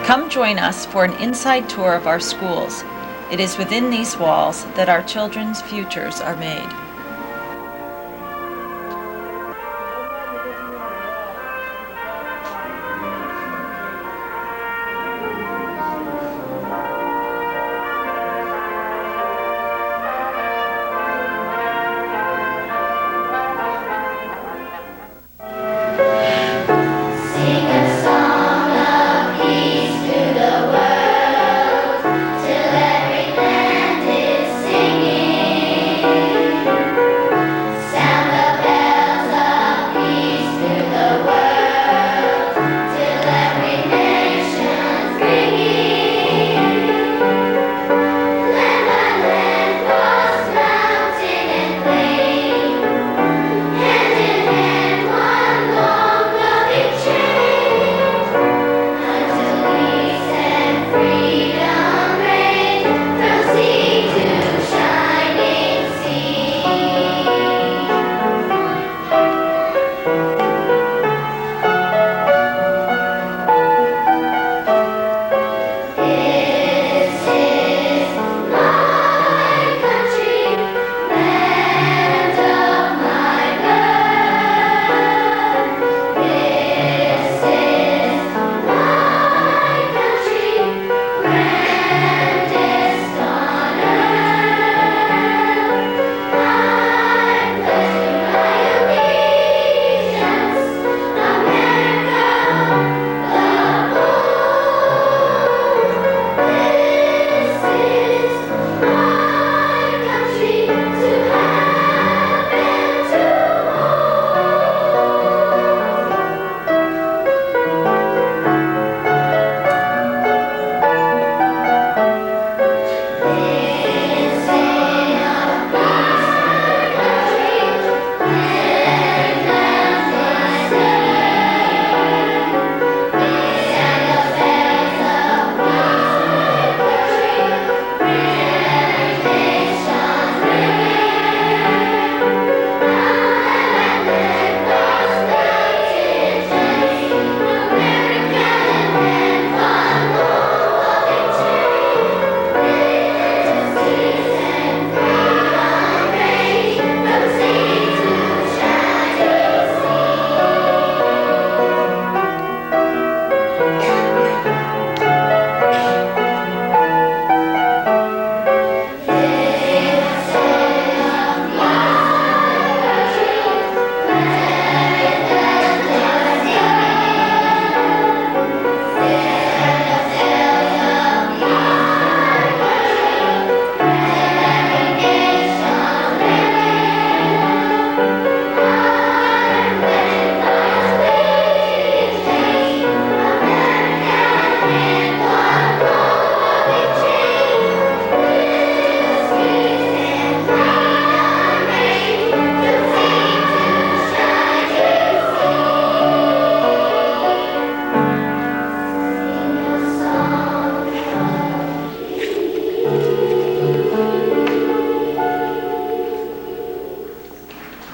Come join us for an inside tour of our schools. It is within these walls that our children's futures are made.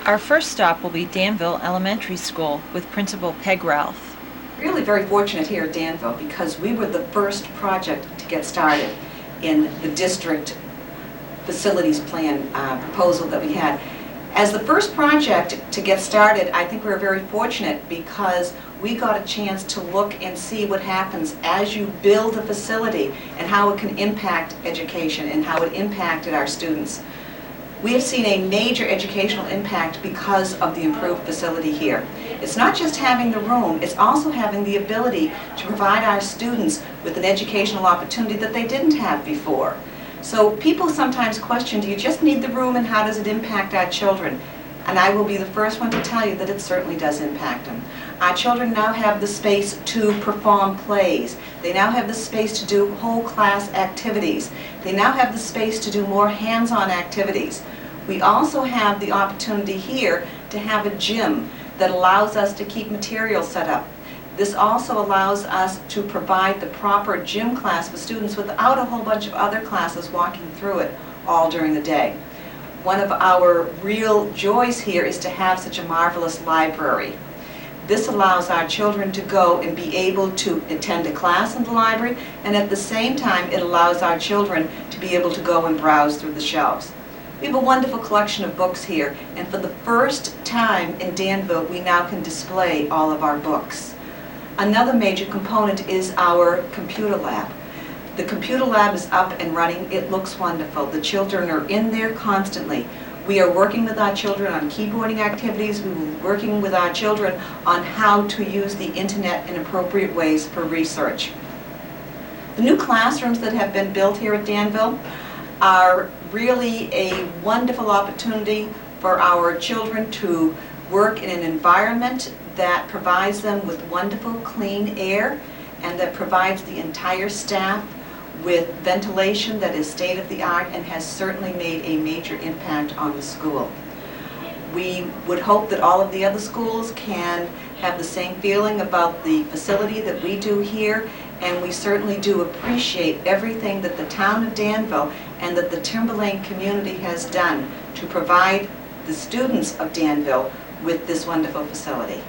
Our first stop will be Danville Elementary School with Principal Peg Ralph. Really very fortunate here at Danville because we were the first project to get started in the district facilities plan proposal that we had. As the first project to get started, I think we were very fortunate because we got a chance to look and see what happens as you build a facility and how it can impact education and how it impacted our students. We have seen a major educational impact because of the improved facility here. It's not just having the room, it's also having the ability to provide our students with an educational opportunity that they didn't have before. So people sometimes question, do you just need the room and how does it impact our children? And I will be the first one to tell you that it certainly does impact them. Our children now have the space to perform plays. They now have the space to do whole class activities. They now have the space to do more hands-on activities. We also have the opportunity here to have a gym that allows us to keep material set up. This also allows us to provide the proper gym class for students without a whole bunch of other classes walking through it all during the day. One of our real joys here is to have such a marvelous library. This allows our children to go and be able to attend a class in the library, and at the same time, it allows our children to be able to go and browse through the shelves. We have a wonderful collection of books here, and for the first time in Danville, we now can display all of our books. Another major component is our computer lab. The computer lab is up and running. It looks wonderful. The children are in there constantly. We are working with our children on keyboarding activities. We are working with our children on how to use the internet in appropriate ways for research. The new classrooms that have been built here at Danville are really a wonderful opportunity for our children to work in an environment that provides them with wonderful clean air and that provides the entire staff with ventilation that is state-of-the-art and has certainly made a major impact on the school. We would hope that all of the other schools can have the same feeling about the facility that we do here, and we certainly do appreciate everything that the town of Danville and that the Timberlane community has done to provide the students of Danville with this wonderful facility.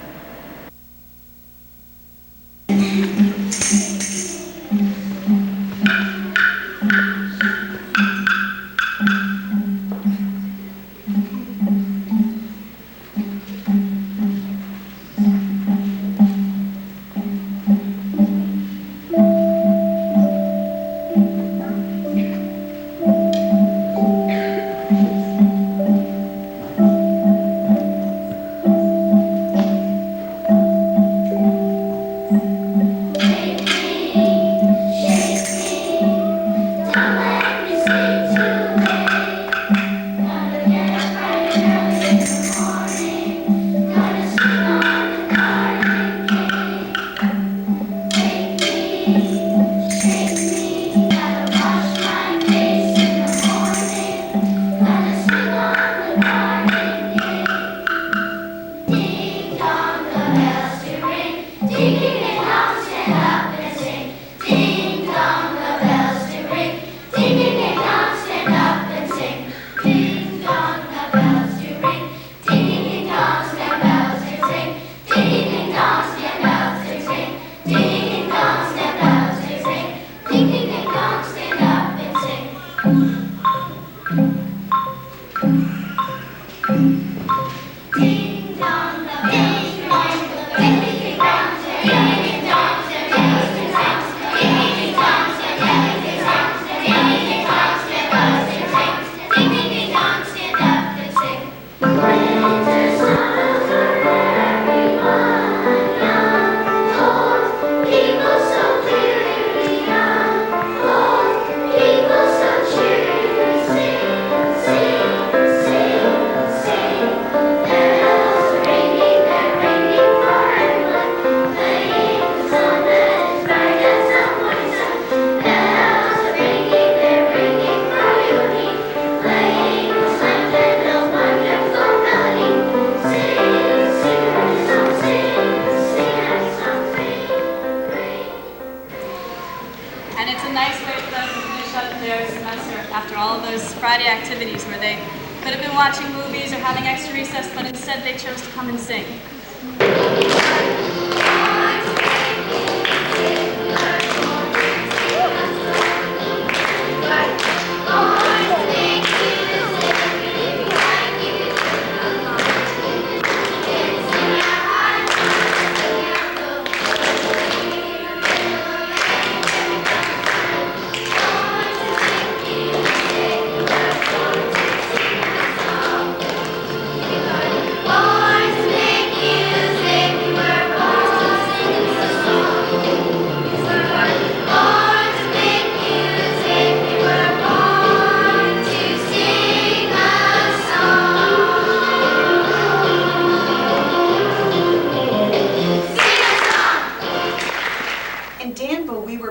And it's a nice way for them to finish up their semester after all of those Friday activities where they could have been watching movies or having extra recess, but instead they chose to come and sing.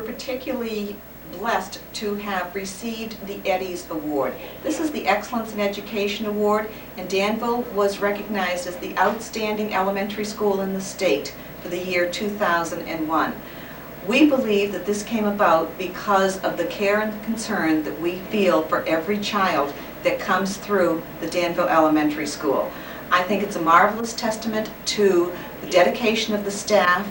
Particularly blessed to have received the Eddies Award. This is the Excellence in Education Award, and Danville was recognized as the outstanding elementary school in the state for the year 2001. We believe that this came about because of the care and the concern that we feel for every child that comes through the Danville Elementary School. I think it's a marvelous testament to the dedication of the staff,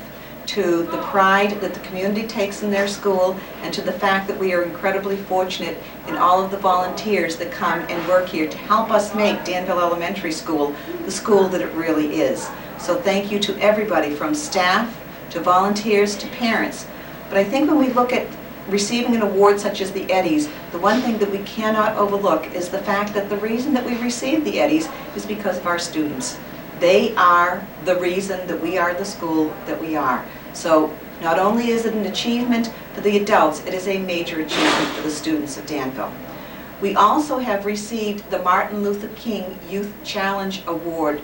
to the pride that the community takes in their school, and to the fact that we are incredibly fortunate in all of the volunteers that come and work here to help us make Danville Elementary School the school that it really is. So thank you to everybody, from staff to volunteers to parents. But I think when we look at receiving an award such as the Eddies, the one thing that we cannot overlook is the fact that the reason that we receive the Eddies is because of our students. They are the reason that we are the school that we are. So not only is it an achievement for the adults, it is a major achievement for the students of Danville. We also have received the Martin Luther King Youth Challenge Award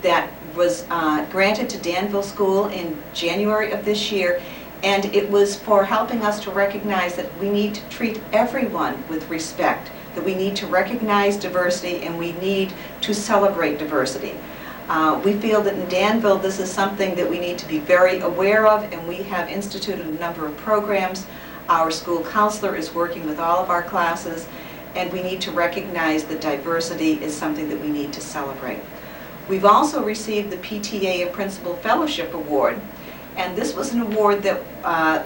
that was granted to Danville School in January of this year, and it was for helping us to recognize that we need to treat everyone with respect, that we need to recognize diversity, and we need to celebrate diversity. We feel that in Danville this is something that we need to be very aware of, and we have instituted a number of programs. Our school counselor is working with all of our classes, and we need to recognize that diversity is something that we need to celebrate. We've also received the PTA Principal Fellowship Award, and this was an award that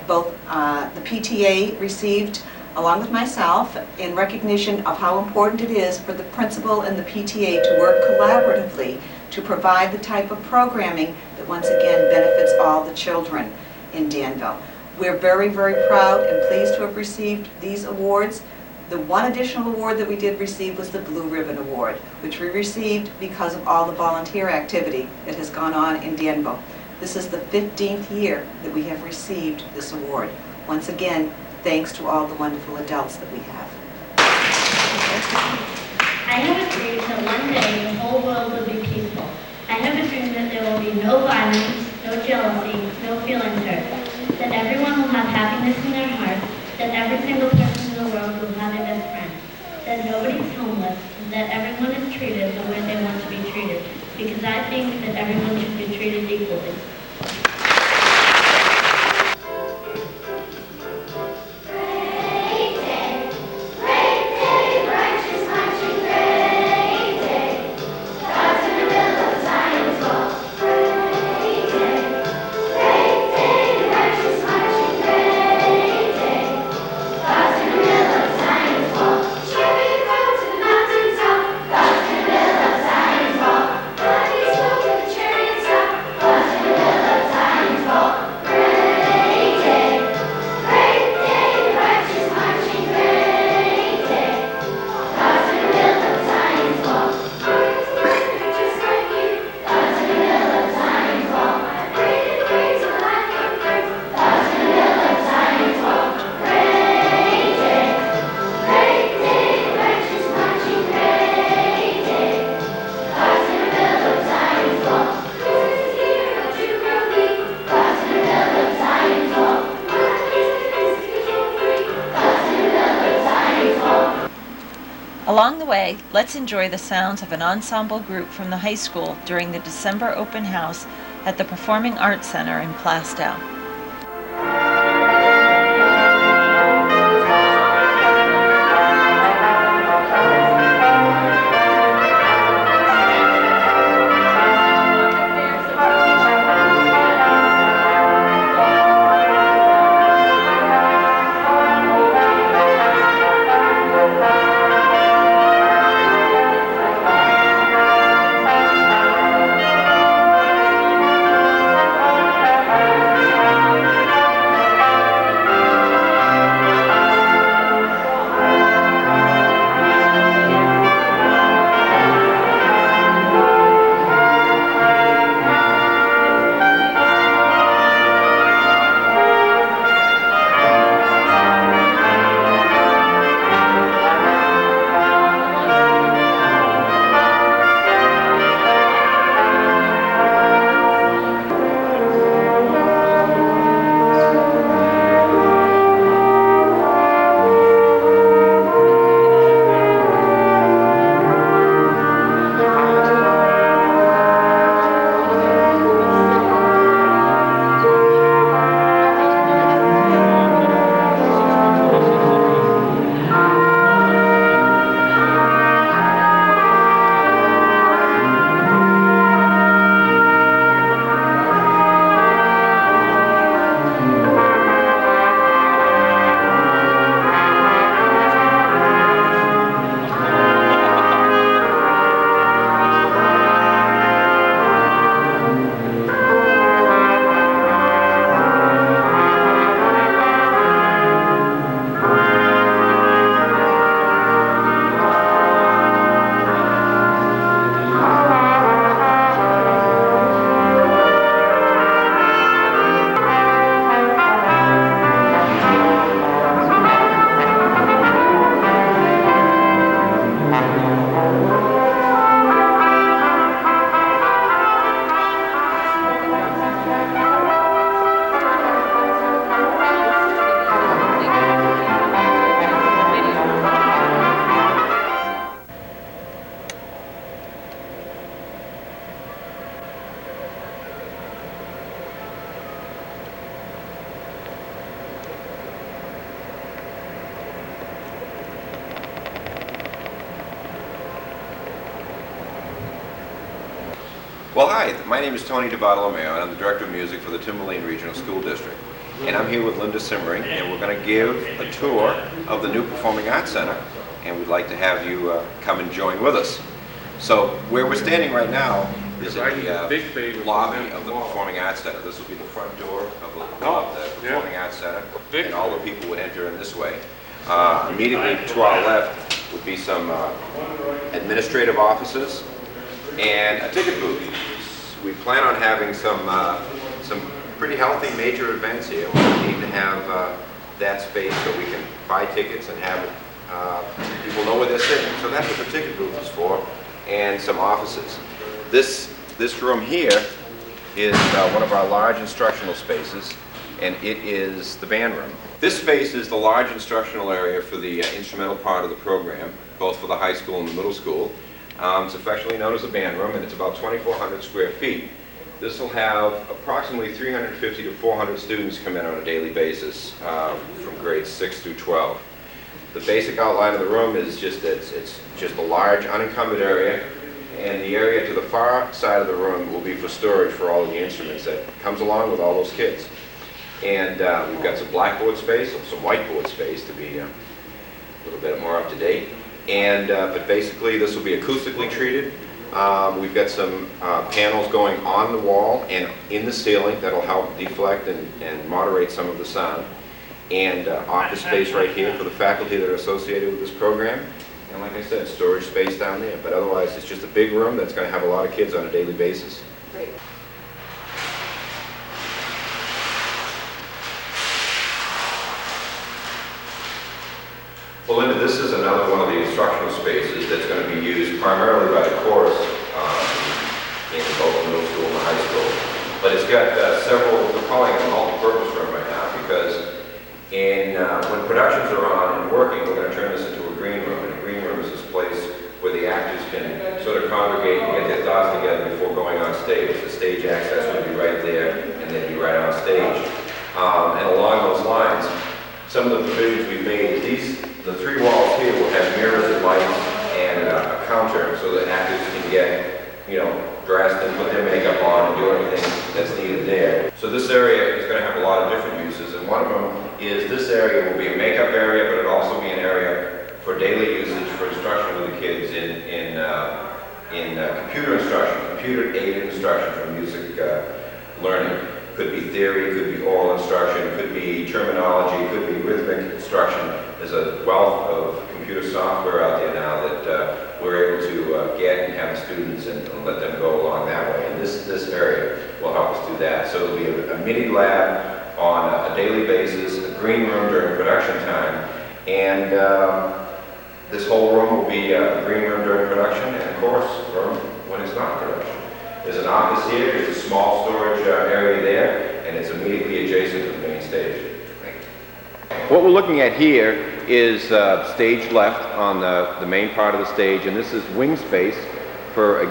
both the PTA received along with myself in recognition of how important it is for the principal and the PTA to work collaboratively to provide the type of programming that once again benefits all the children in Danville. We're very, very proud and pleased to have received these awards. The one additional award that we did receive was the Blue Ribbon Award, which we received because of all the volunteer activity that has gone on in Danville. This is the 15th year that we have received this award. Once again, thanks to all the wonderful adults that we have. I have a dream that one day the whole world will be peaceful. I have a dream that there will be no violence, no jealousy, no feelings hurt, that everyone will have happiness in their heart, that every single person in the world will have a best friend, that nobody's homeless, and that everyone is treated the way they want to be treated, because I think that everyone should be treated equally. Along the way, let's enjoy the sounds of an ensemble group from the high school during the December open house at the Performing Arts Center in Plastow. Well, hi, my name is Tony DiBartolomeo, and I'm the Director of Music for the Timberlane Regional School District. And I'm here with Linda Simmering, and we're going to give a tour of the new Performing Arts Center, and we'd like to have you come and join with us. So, where we're standing right now is in the lobby of the Performing Arts Center. This will be the front door of the Performing Arts Center, and all the people would enter in this way. Immediately to our left would be some administrative offices and a ticket booth. We plan on having some pretty healthy major events here. We need to have that space so we can buy tickets and have people know where they're sitting. So that's what the ticket booth is for, and some offices. This room here is one of our large instructional spaces, and it is the band room. This space is the large instructional area for the instrumental part of the program, both for the high school and the middle school. It's affectionately known as a band room, and it's about 2,400 square feet. This will have approximately 350 to 400 students come in on a daily basis from grades 6 through 12. The basic outline of the room is just it's just a large unencumbered area, and the area to the far side of the room will be for storage for all of the instruments that comes along with all those kids. And we've got some blackboard space, some whiteboard space to be a little bit more up to date. And but basically this will be acoustically treated. We've got some panels going on the wall and in the ceiling that'll help deflect and moderate some of the sound. And office space right here for the faculty that are associated with this program. And like I said, storage space down there. But otherwise it's just a big room that's going to have a lot of kids on a daily basis. Great. Well, Linda, this is another one of the instructional spaces that's going to be used primarily by the chorus in both the middle school and the high school. But it's got several, we're calling it a multi-purpose room right now, because when productions are on and working, we're going to turn this into a green room. And a green room is this place where the actors can sort of congregate and get their thoughts together before going on stage. The stage access will be right there, and they'll be right on stage. And along those lines, some of the provisions we've made is the three walls here will have mirrors and lights and a counter so that actors can get, dressed and put their makeup on and do everything that's needed there. So this area is going to have a lot of different uses, and one of them is this area will be a makeup area, but it'll also be an area for daily usage for instruction with the kids in computer instruction, computer-aided instruction for music learning. Could be theory, could be oral instruction, could be terminology, could be rhythmic instruction. There's a wealth of computer software out there now that we're able to get and have the students and let them go along that way. And this area will help us do that. So it'll be a mini lab on a daily basis, a green room during production time, and this whole room will be a green room during production and a chorus room when it's not production. There's an office here, there's a small storage area there, and it's immediately adjacent to the main stage. What we're looking at here is stage left on the main part of the stage, and this is wing space for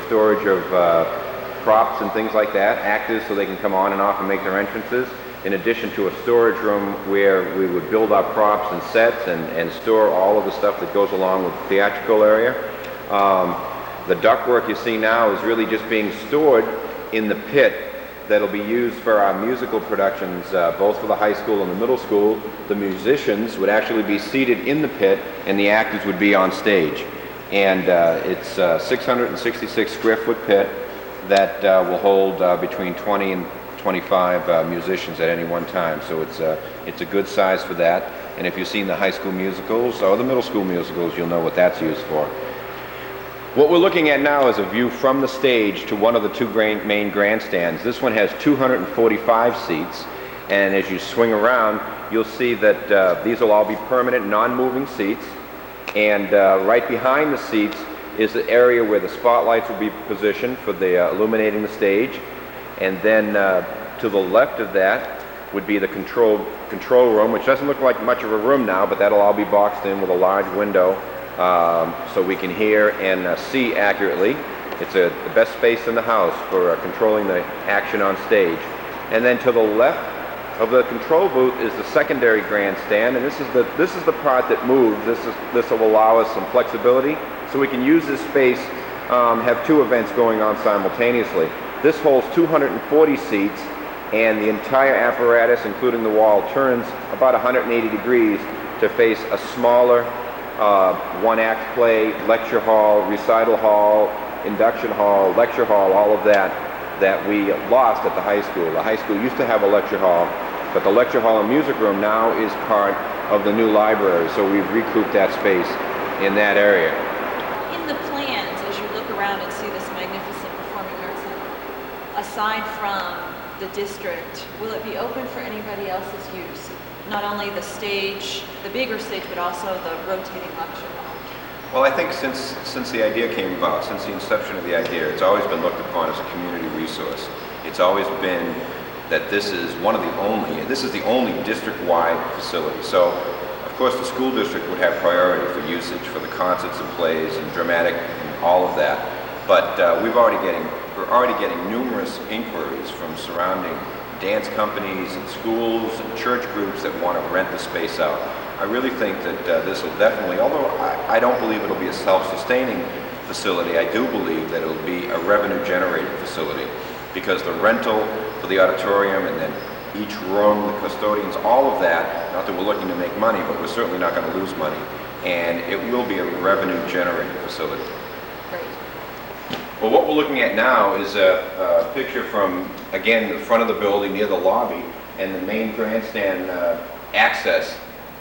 storage of props and things like that, actors so they can come on and off and make their entrances, in addition to a storage room where we would build our props and sets and store all of the stuff that goes along with the theatrical area. The ductwork you see now is really just being stored in the pit that'll be used for our musical productions, both for the high school and the middle school. The musicians would actually be seated in the pit, and the actors would be on stage. And it's a 666 square foot pit that will hold between 20 and 25 musicians at any one time. So it's a good size for that. And if you've seen the high school musicals or the middle school musicals, you'll know what that's used for. What we're looking at now is a view from the stage to one of the two main grandstands. This one has 245 seats, and as you swing around, you'll see that these will all be permanent, non-moving seats. And right behind the seats is the area where the spotlights will be positioned for the illuminating the stage. And then to the left of that would be the control room, which doesn't look like much of a room now, but that'll all be boxed in with a large window. So we can hear and see accurately. It's the best space in the house for controlling the action on stage. And then to the left of the control booth is the secondary grandstand, and this is the part that moves. This will allow us some flexibility, so we can use this space have two events going on simultaneously. This holds 240 seats, and the entire apparatus, including the wall, turns about 180 degrees to face a smaller one-act play, lecture hall, recital hall, induction hall, lecture hall, all of that we lost at the high school. The high school used to have a lecture hall, but the lecture hall and music room now is part of the new library, so we've recouped that space in that area. In the plans, as you look around and see this magnificent performing arts center, aside from the district, will it be open for anybody else's use? Not only the stage, the bigger stage, but also the rotating lecture hall? Well, I think since the idea came about, since the inception of the idea, it's always been looked upon as a community resource. It's always been that this is the only district-wide facility. So, of course, the school district would have priority for usage for the concerts and plays and dramatic and all of that. But we're already getting numerous inquiries from surrounding dance companies and schools and church groups that want to rent the space out. I really think that this will definitely, although I don't believe it'll be a self-sustaining facility, I do believe that it'll be a revenue-generating facility, because the rental for the auditorium and then each room, the custodians, all of that, not that we're looking to make money, but we're certainly not going to lose money, and it will be a revenue-generating facility. Great. Well, what we're looking at now is a picture from, again, the front of the building near the lobby and the main grandstand access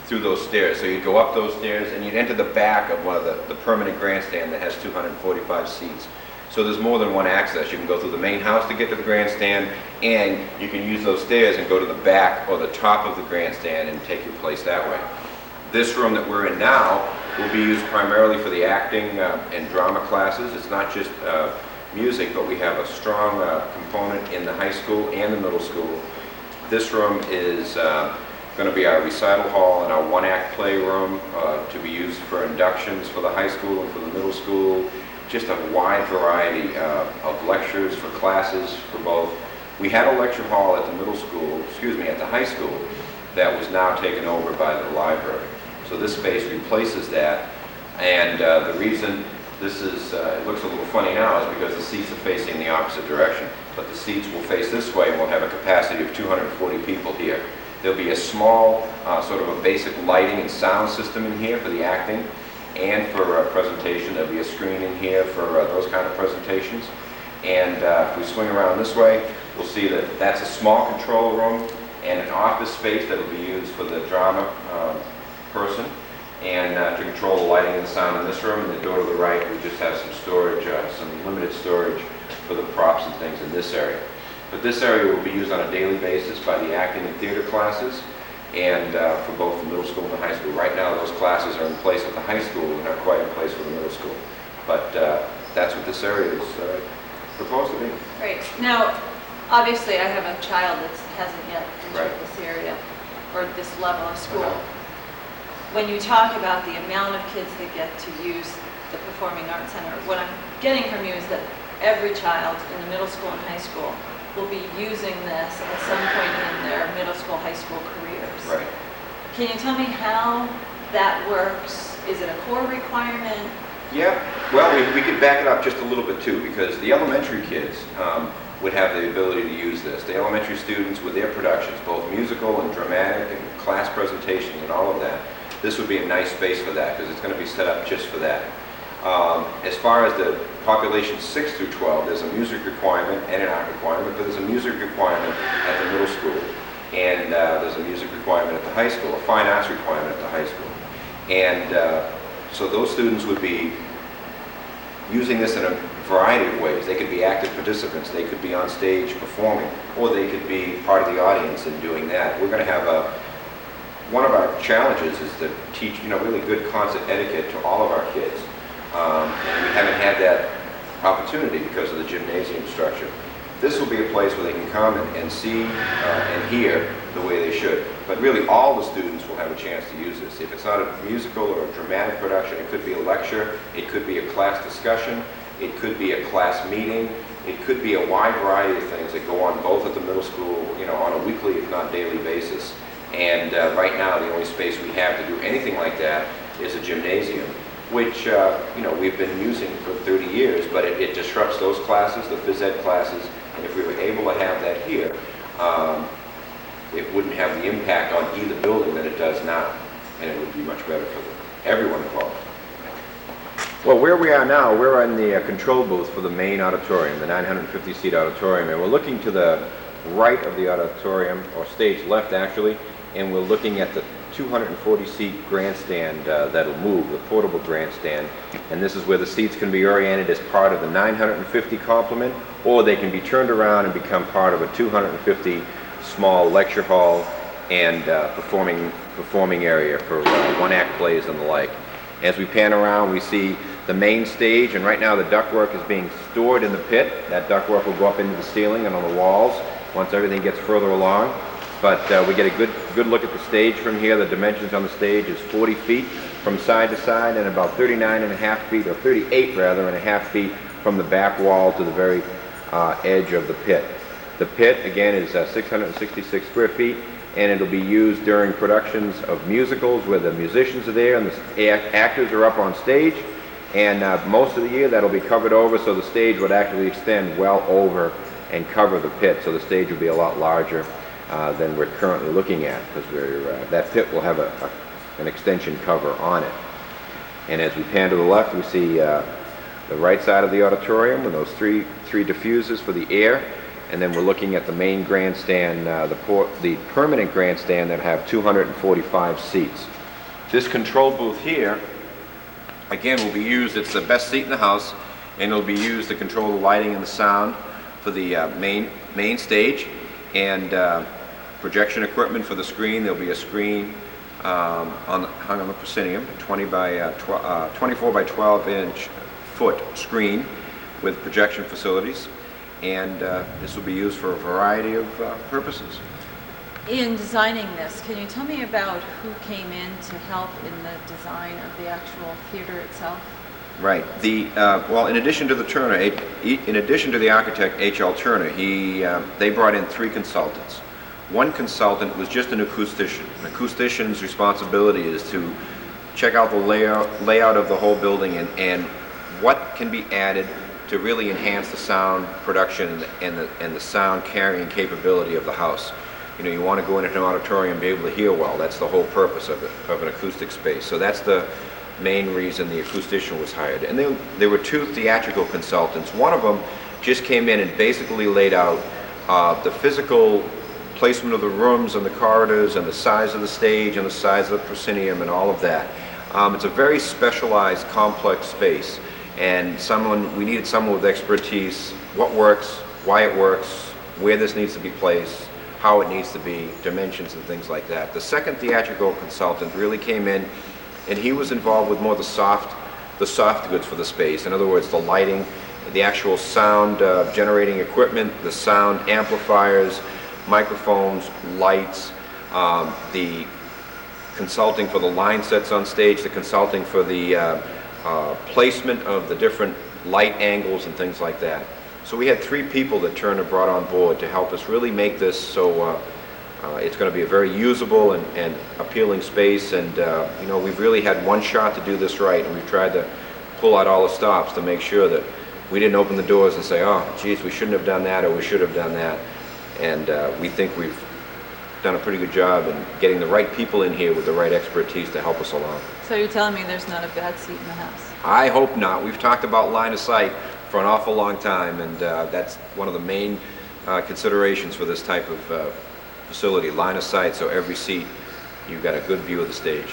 through those stairs. So you'd go up those stairs and you'd enter the back of one of the permanent grandstand that has 245 seats. So there's more than one access. You can go through the main house to get to the grandstand, and you can use those stairs and go to the back or the top of the grandstand and take your place that way. This room that we're in now will be used primarily for the acting and drama classes. It's not just music, but we have a strong component in the high school and the middle school. This room is going to be our recital hall and our one-act playroom to be used for inductions for the high school and for the middle school. Just a wide variety of lectures for classes for both. We had a lecture hall at the at the high school that was now taken over by the library. So this space replaces that, and the reason this is, it looks a little funny now is because the seats are facing the opposite direction, but the seats will face this way and we'll have a capacity of 240 people here. There'll be a small, sort of a basic lighting and sound system in here for the acting and for presentation. There'll be a screen in here for those kind of presentations. And if we swing around this way, we'll see that that's a small control room and an office space that will be used for the drama person, and to control the lighting and the sound in this room. And the door to the right, we just have some storage, some limited storage for the props and things in this area. But this area will be used on a daily basis by the acting and theater classes, and for both the middle school and the high school. Right now, those classes are in place at the high school and not quite in place for the middle school. But that's what this area is proposed to be. Great. Now, obviously, I have a child that hasn't yet entered Right. this area or this level of school. When you talk about the amount of kids that get to use the Performing Arts Center, what I'm getting from you is that every child in the middle school and high school will be using this at some point in their middle school, high school careers. Right. Can you tell me how that works? Is it a core requirement? Yeah, well, we could back it up just a little bit too, because the elementary kids would have the ability to use this. The elementary students with their productions, both musical and dramatic and class presentations and all of that, this would be a nice space for that, because it's going to be set up just for that. As far as the population 6 through 12, there's a music requirement and an art requirement, but there's a music requirement at the middle school, and there's a music requirement at the high school, a fine arts requirement at the high school. And so those students would be using this in a variety of ways. They could be active participants, they could be on stage performing, or they could be part of the audience in doing that. We're going to have one of our challenges is to teach, really good concert etiquette to all of our kids. And we haven't had that opportunity because of the gymnasium structure. This will be a place where they can come and see and hear the way they should. But really all the students will have a chance to use this. If it's not a musical or a dramatic production, it could be a lecture, it could be a class discussion, it could be a class meeting, it could be a wide variety of things that go on both at the middle school, on a weekly if not daily basis. And right now the only space we have to do anything like that is a gymnasium, which we've been using for 30 years, but it disrupts those classes, the phys ed classes, and if we were able to have that here, it wouldn't have the impact on either building that it does now, and it would be much better for everyone involved. Well, where we are now, we're in the control booth for the main auditorium, the 950-seat auditorium, and we're looking to the right of the auditorium, or stage left actually, and we're looking at the 240-seat grandstand that'll move, the portable grandstand, and this is where the seats can be oriented as part of the 950 complement, or they can be turned around and become part of a 250 small lecture hall and performing area for one-act plays and the like. As we pan around, we see the main stage, and right now the ductwork is being stored in the pit. That ductwork will go up into the ceiling and on the walls once everything gets further along. But we get a good look at the stage from here. The dimensions on the stage is 40 feet from side to side and about 39.5 feet, or 38 rather, and a half feet from the back wall to the very edge of the pit. The pit, again, is 666 square feet, and it'll be used during productions of musicals where the musicians are there and the actors are up on stage. And most of the year that'll be covered over, so the stage would actually extend well over and cover the pit. So the stage will be a lot larger than we're currently looking at, because that pit will have an extension cover on it. And as we pan to the left, we see the right side of the auditorium with those three diffusers for the air. And then we're looking at the main grandstand, the permanent grandstand that have 245 seats. This control booth here, again, will be used, it's the best seat in the house, and it'll be used to control the lighting and the sound for the main stage, and projection equipment for the screen. There'll be a screen hung on the proscenium, 24 by 12 inch foot screen with projection facilities, and this will be used for a variety of purposes. In designing this, can you tell me about who came in to help in the design of the actual theater itself? Right. Well, in addition to the Turner, in addition to the architect H.L. Turner, they brought in 3 consultants. One consultant was just an acoustician. An acoustician's responsibility is to check out the layout of the whole building and what can be added to really enhance the sound production and the sound carrying capability of the house. You want to go into an auditorium and be able to hear well. That's the whole purpose of an acoustic space. So that's the main reason the acoustician was hired. And there were 2 theatrical consultants. One of them just came in and basically laid out the physical placement of the rooms and the corridors and the size of the stage and the size of the proscenium and all of that. It's a very specialized, complex space, and we needed someone with expertise, what works, why it works, where this needs to be placed, how it needs to be, dimensions and things like that. The second theatrical consultant really came in, and he was involved with more the soft goods for the space. In other words, the lighting, the actual sound generating equipment, the sound amplifiers, microphones, lights, the consulting for the line sets on stage, the consulting for the placement of the different light angles and things like that. So we had 3 people that Turner brought on board to help us really make this so it's going to be a very usable and appealing space, and we've really had one shot to do this right, and we've tried to pull out all the stops to make sure that we didn't open the doors and say, oh geez, we shouldn't have done that, or we should have done that. And we think we've done a pretty good job in getting the right people in here with the right expertise to help us along. So you're telling me there's not a bad seat in the house? I hope not. We've talked about line of sight for an awful long time, and that's one of the main considerations for this type of facility, line of sight, so every seat you've got a good view of the stage.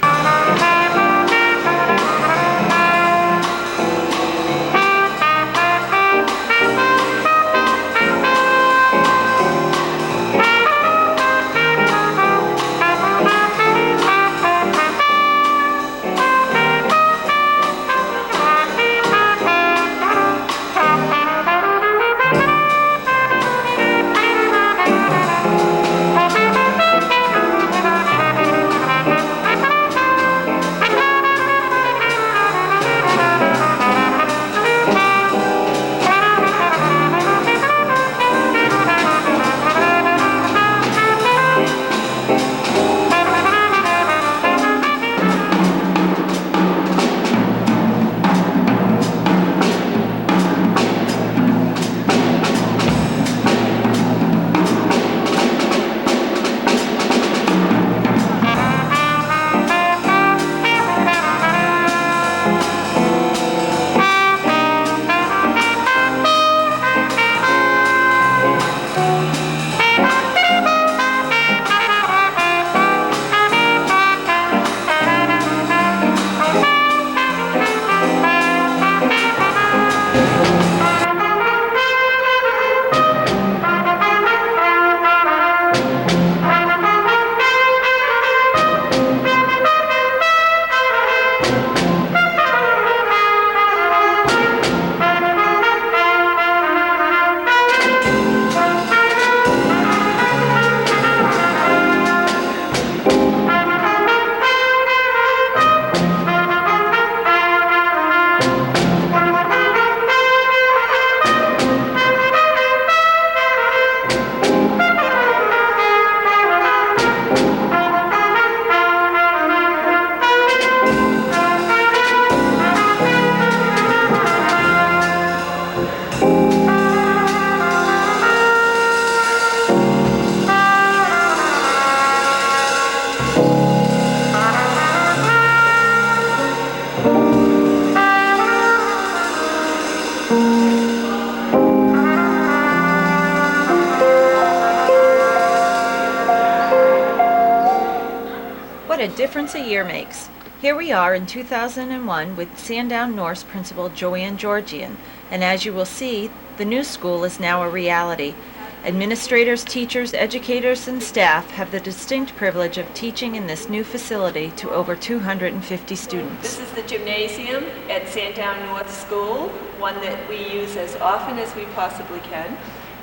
What a difference a year makes. Here we are in 2001 with Sandown Norse principal Joanne Georgian, and as you will see, the new school is now a reality. Administrators, teachers, educators, and staff have the distinct privilege of teaching in this new facility to over 250 students. This is the gymnasium at Sandown North School, one that we use as often as we possibly can.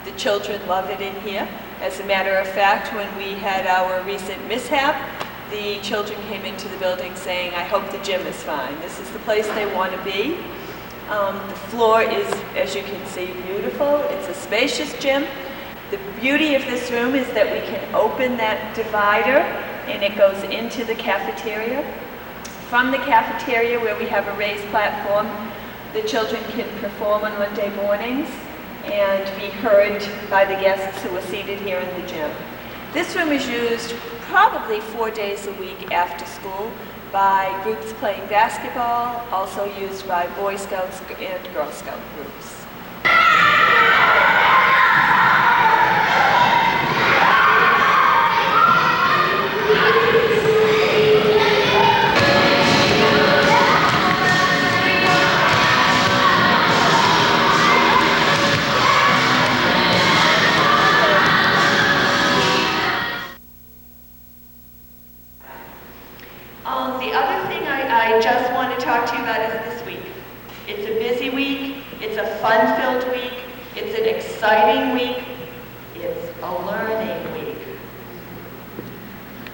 The children love it in here. As a matter of fact, when we had our recent mishap, the children came into the building saying, "I hope the gym is fine." This is the place they want to be. The floor is, as you can see, beautiful. It's a spacious gym. The beauty of this room is that we can open that divider and it goes into the cafeteria. From the cafeteria, where we have a raised platform, the children can perform on Monday mornings and be heard by the guests who are seated here in the gym. This room is used probably 4 days a week after school by groups playing basketball, also used by Boy Scouts and Girl Scout groups. The other thing I just want to talk to you about is this week. It's a busy week, it's a fun-filled week, it's an exciting week, it's a learning week.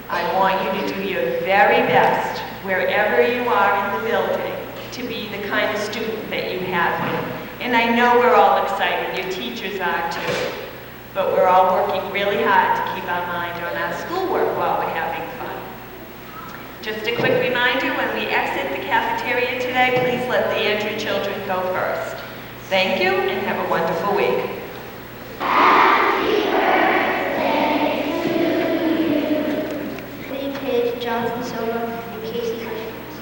I want you to do your very best, wherever you are in the building, to be the kind of student that you have been. And I know we're all excited, your teachers are too, but we're all working really hard to keep our mind on our schoolwork while we're having fun. Just a quick reminder, when we exit the cafeteria today, please let the entry children go first. Thank you, and have a wonderful week. Happy birthday to you. Lee Page, Jonathan Silva, and Casey Hutchins.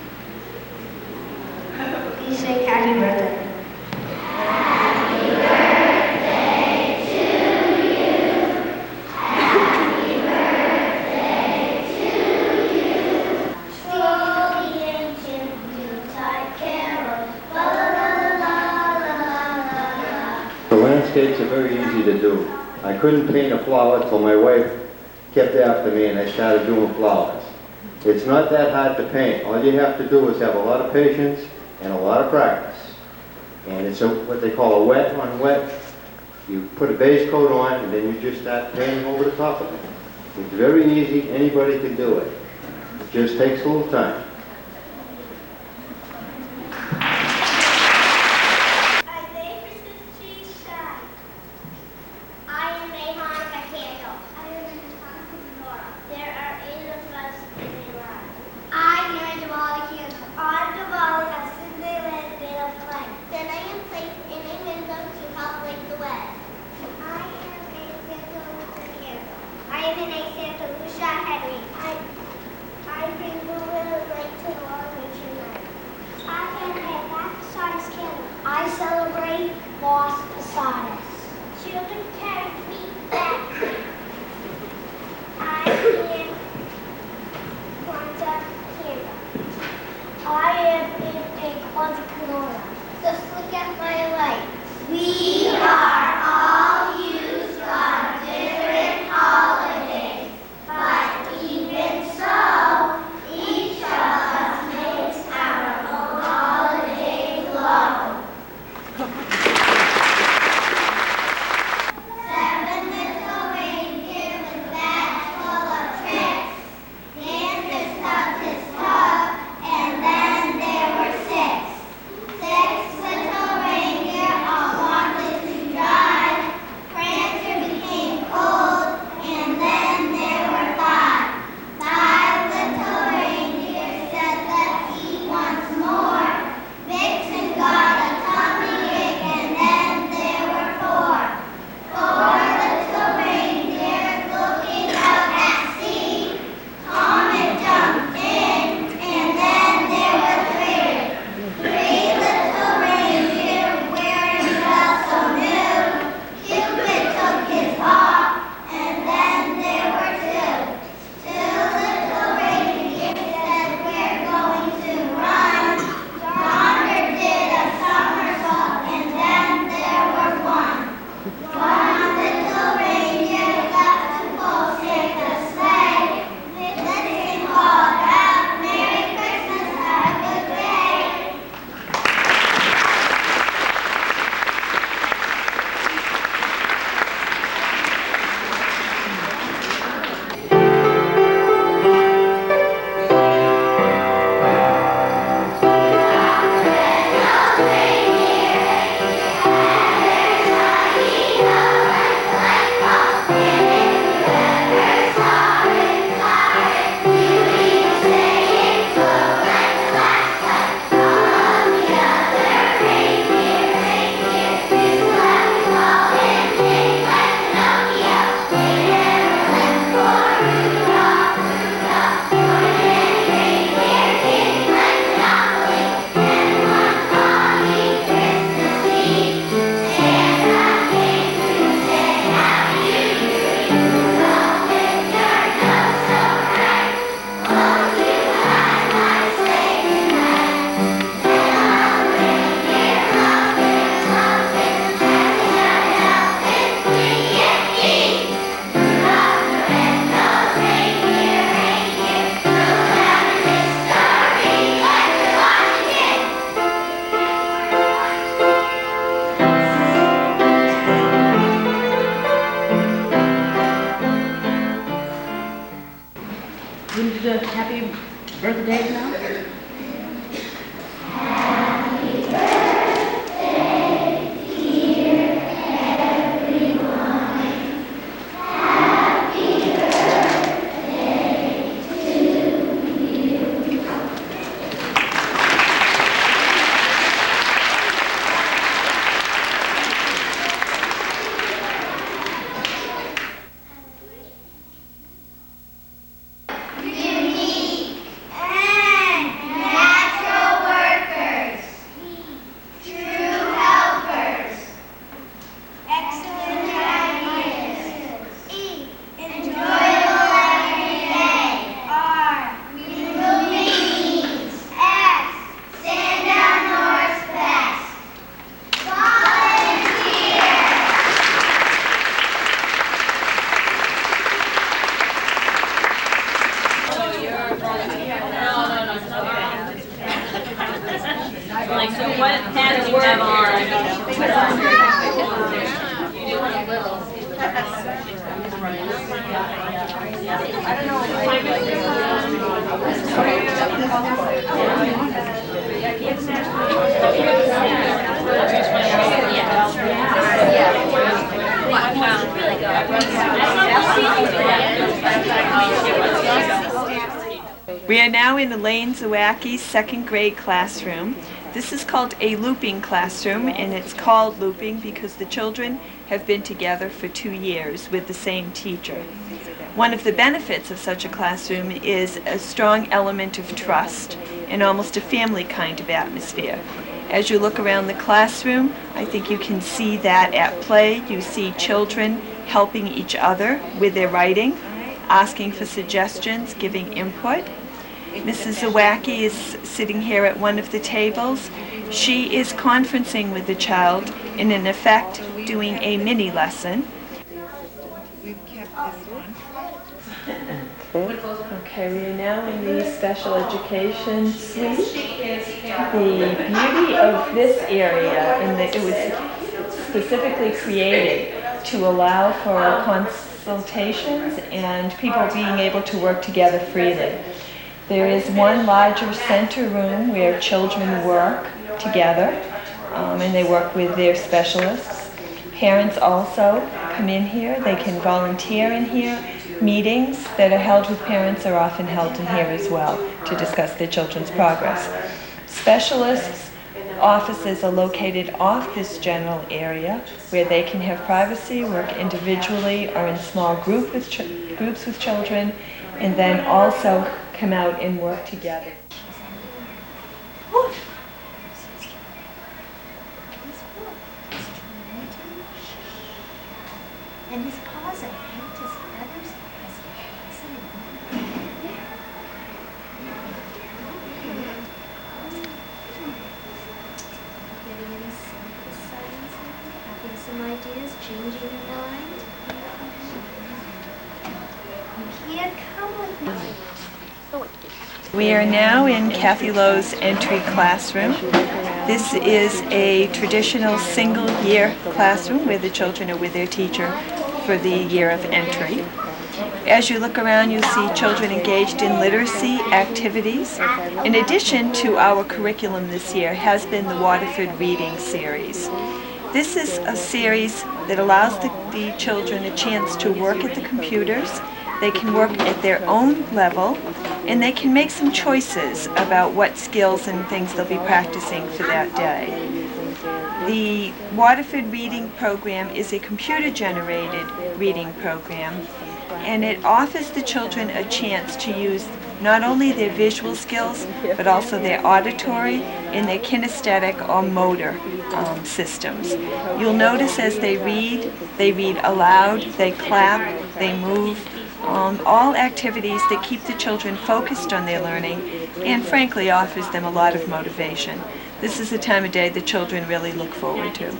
Please sing happy birthday. Landscapes are very easy to do. I couldn't paint a flower till my wife kept after me and I started doing flowers. It's not that hard to paint. All you have to do is have a lot of patience and a lot of practice. And it's what they call a wet on wet. You put a base coat on and then you just start painting over the top of it. It's very easy. Anybody can do it. It just takes a little time. I celebrate Los Posadas. Children carry me back. I am Kwanzaa Kira. I am in a Kwanzaa Kunora. Just look at my light. We are all used on different holidays, but even so, each of us makes our own holiday glow. We need to do happy birthday now? Like, so what hat do you have on? We are now in Elaine Zawacki's second grade classroom. This is called a looping classroom, and it's called looping because the children have been together for 2 years with the same teacher. One of the benefits of such a classroom is a strong element of trust and almost a family kind of atmosphere. As you look around the classroom, I think you can see that at play. You see children helping each other with their writing, asking for suggestions, giving input. Mrs. Zawacki is sitting here at one of the tables. She is conferencing with the child and in effect doing a mini lesson. Okay, we are now in the special education suite. The beauty of this area in that it was specifically created to allow for consultations and people being able to work together freely. There is one larger center room where children work together and they work with their specialists. Parents also come in here. They can volunteer in here. Meetings that are held with parents are often held in here as well to discuss their children's progress. Specialists' offices are located off this general area where they can have privacy, work individually or in small groups with children, and then also come out and work together. And his paws are right, his feathers. Getting any signs, having some ideas, changing your mind. You can't come with me. We are now in Kathy Lowe's entry classroom. This is a traditional single-year classroom where the children are with their teacher for the year of entry. As you look around, you see children engaged in literacy activities. In addition to our curriculum this year has been the Waterford Reading Series. This is a series that allows the children a chance to work at the computers. They can work at their own level, and they can make some choices about what skills and things they'll be practicing for that day. The Waterford Reading Program is a computer-generated reading program, and it offers the children a chance to use not only their visual skills, but also their auditory and their kinesthetic or motor systems. You'll notice as they read aloud, they clap, they move, all activities that keep the children focused on their learning and frankly offers them a lot of motivation. This is the time of day the children really look forward to.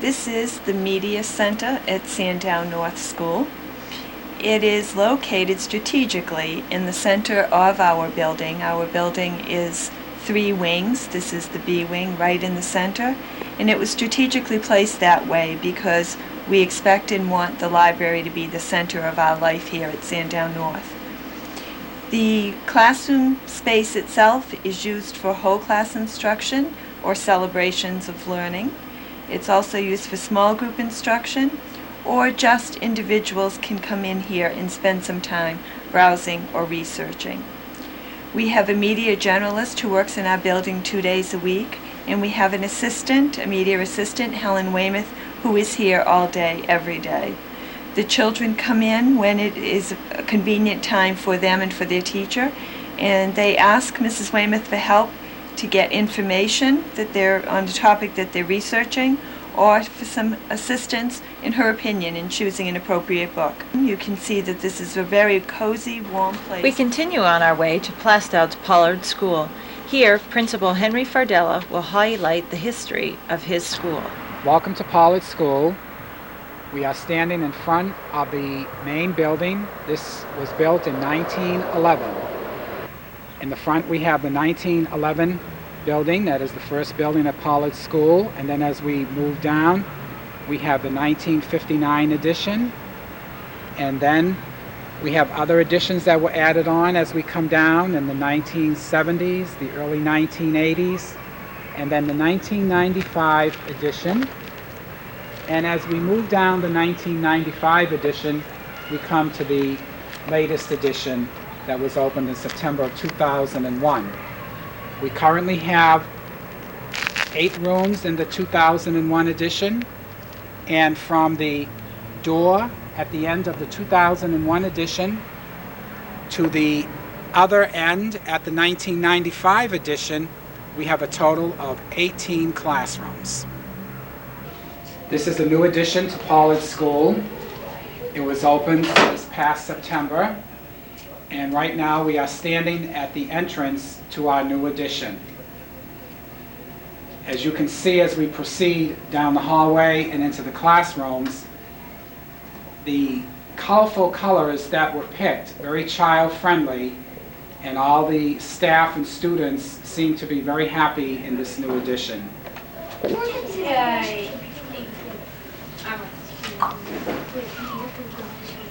This is the Media Center at Sandown North School. It is located strategically in the center of our building. Our building is 3 wings. This is the B wing right in the center, and it was strategically placed that way because We expect and want the library to be the center of our life here at Sandown North. The classroom space itself is used for whole class instruction or celebrations of learning. It's also used for small group instruction, or just individuals can come in here and spend some time browsing or researching. We have a media generalist who works in our building 2 days a week, and we have an assistant, a media assistant, Helen Weymouth, who is here all day, every day. The children come in when it is a convenient time for them and for their teacher, and they ask Mrs. Weymouth for help to get information that they're on the topic that they're researching, or for some assistance, in her opinion, in choosing an appropriate book. You can see that this is a very cozy, warm place. We continue on our way to Plastoud's Pollard School. Here, Principal Henry Fardella will highlight the history of his school. Welcome to Pollard School. We are standing in front of the main building. This was built in 1911. In the front we have the 1911 building, that is the first building at Pollard School, and then as we move down we have the 1959 edition, and then we have other additions that were added on as we come down in the 1970s, the early 1980s, and then the 1995 edition. And as we move down the 1995 edition, we come to the latest edition that was opened in September of 2001. We currently have 8 rooms in the 2001 edition, and from the door at the end of the 2001 edition to the other end at the 1995 edition, we have a total of 18 classrooms. This is a new addition to Pollard School. It was opened this past September, and right now we are standing at the entrance to our new addition. As you can see as we proceed down the hallway and into the classrooms, the colorful colors that were picked, very child-friendly, and all the staff and students seem to be very happy in this new addition.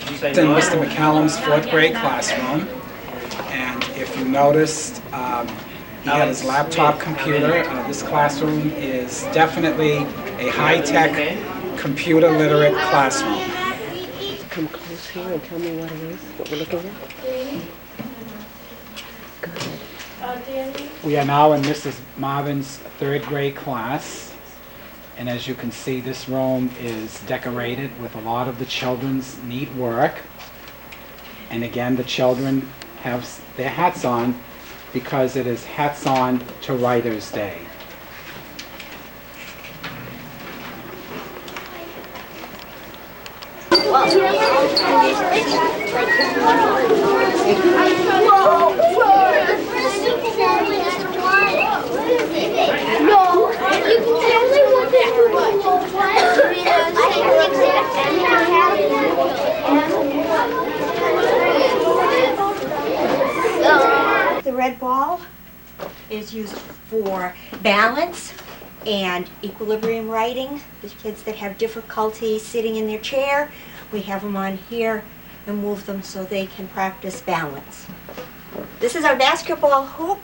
It's in Mr. McCallum's 4th grade classroom, and if you noticed, he had his laptop computer. This classroom is definitely a high-tech, computer-literate classroom. Come close here and tell me what it is, what we're looking at. Good. We are now in Mrs. Marvin's 3rd grade class. And as you can see, this room is decorated with a lot of the children's neat work. And again, the children have their hats on because it is Hats On to Writers' Day. The red ball is used for balance and equilibrium writing. The kids that have difficulty sitting in their chair, we have them on here and move them so they can practice balance. This is our basketball hoop.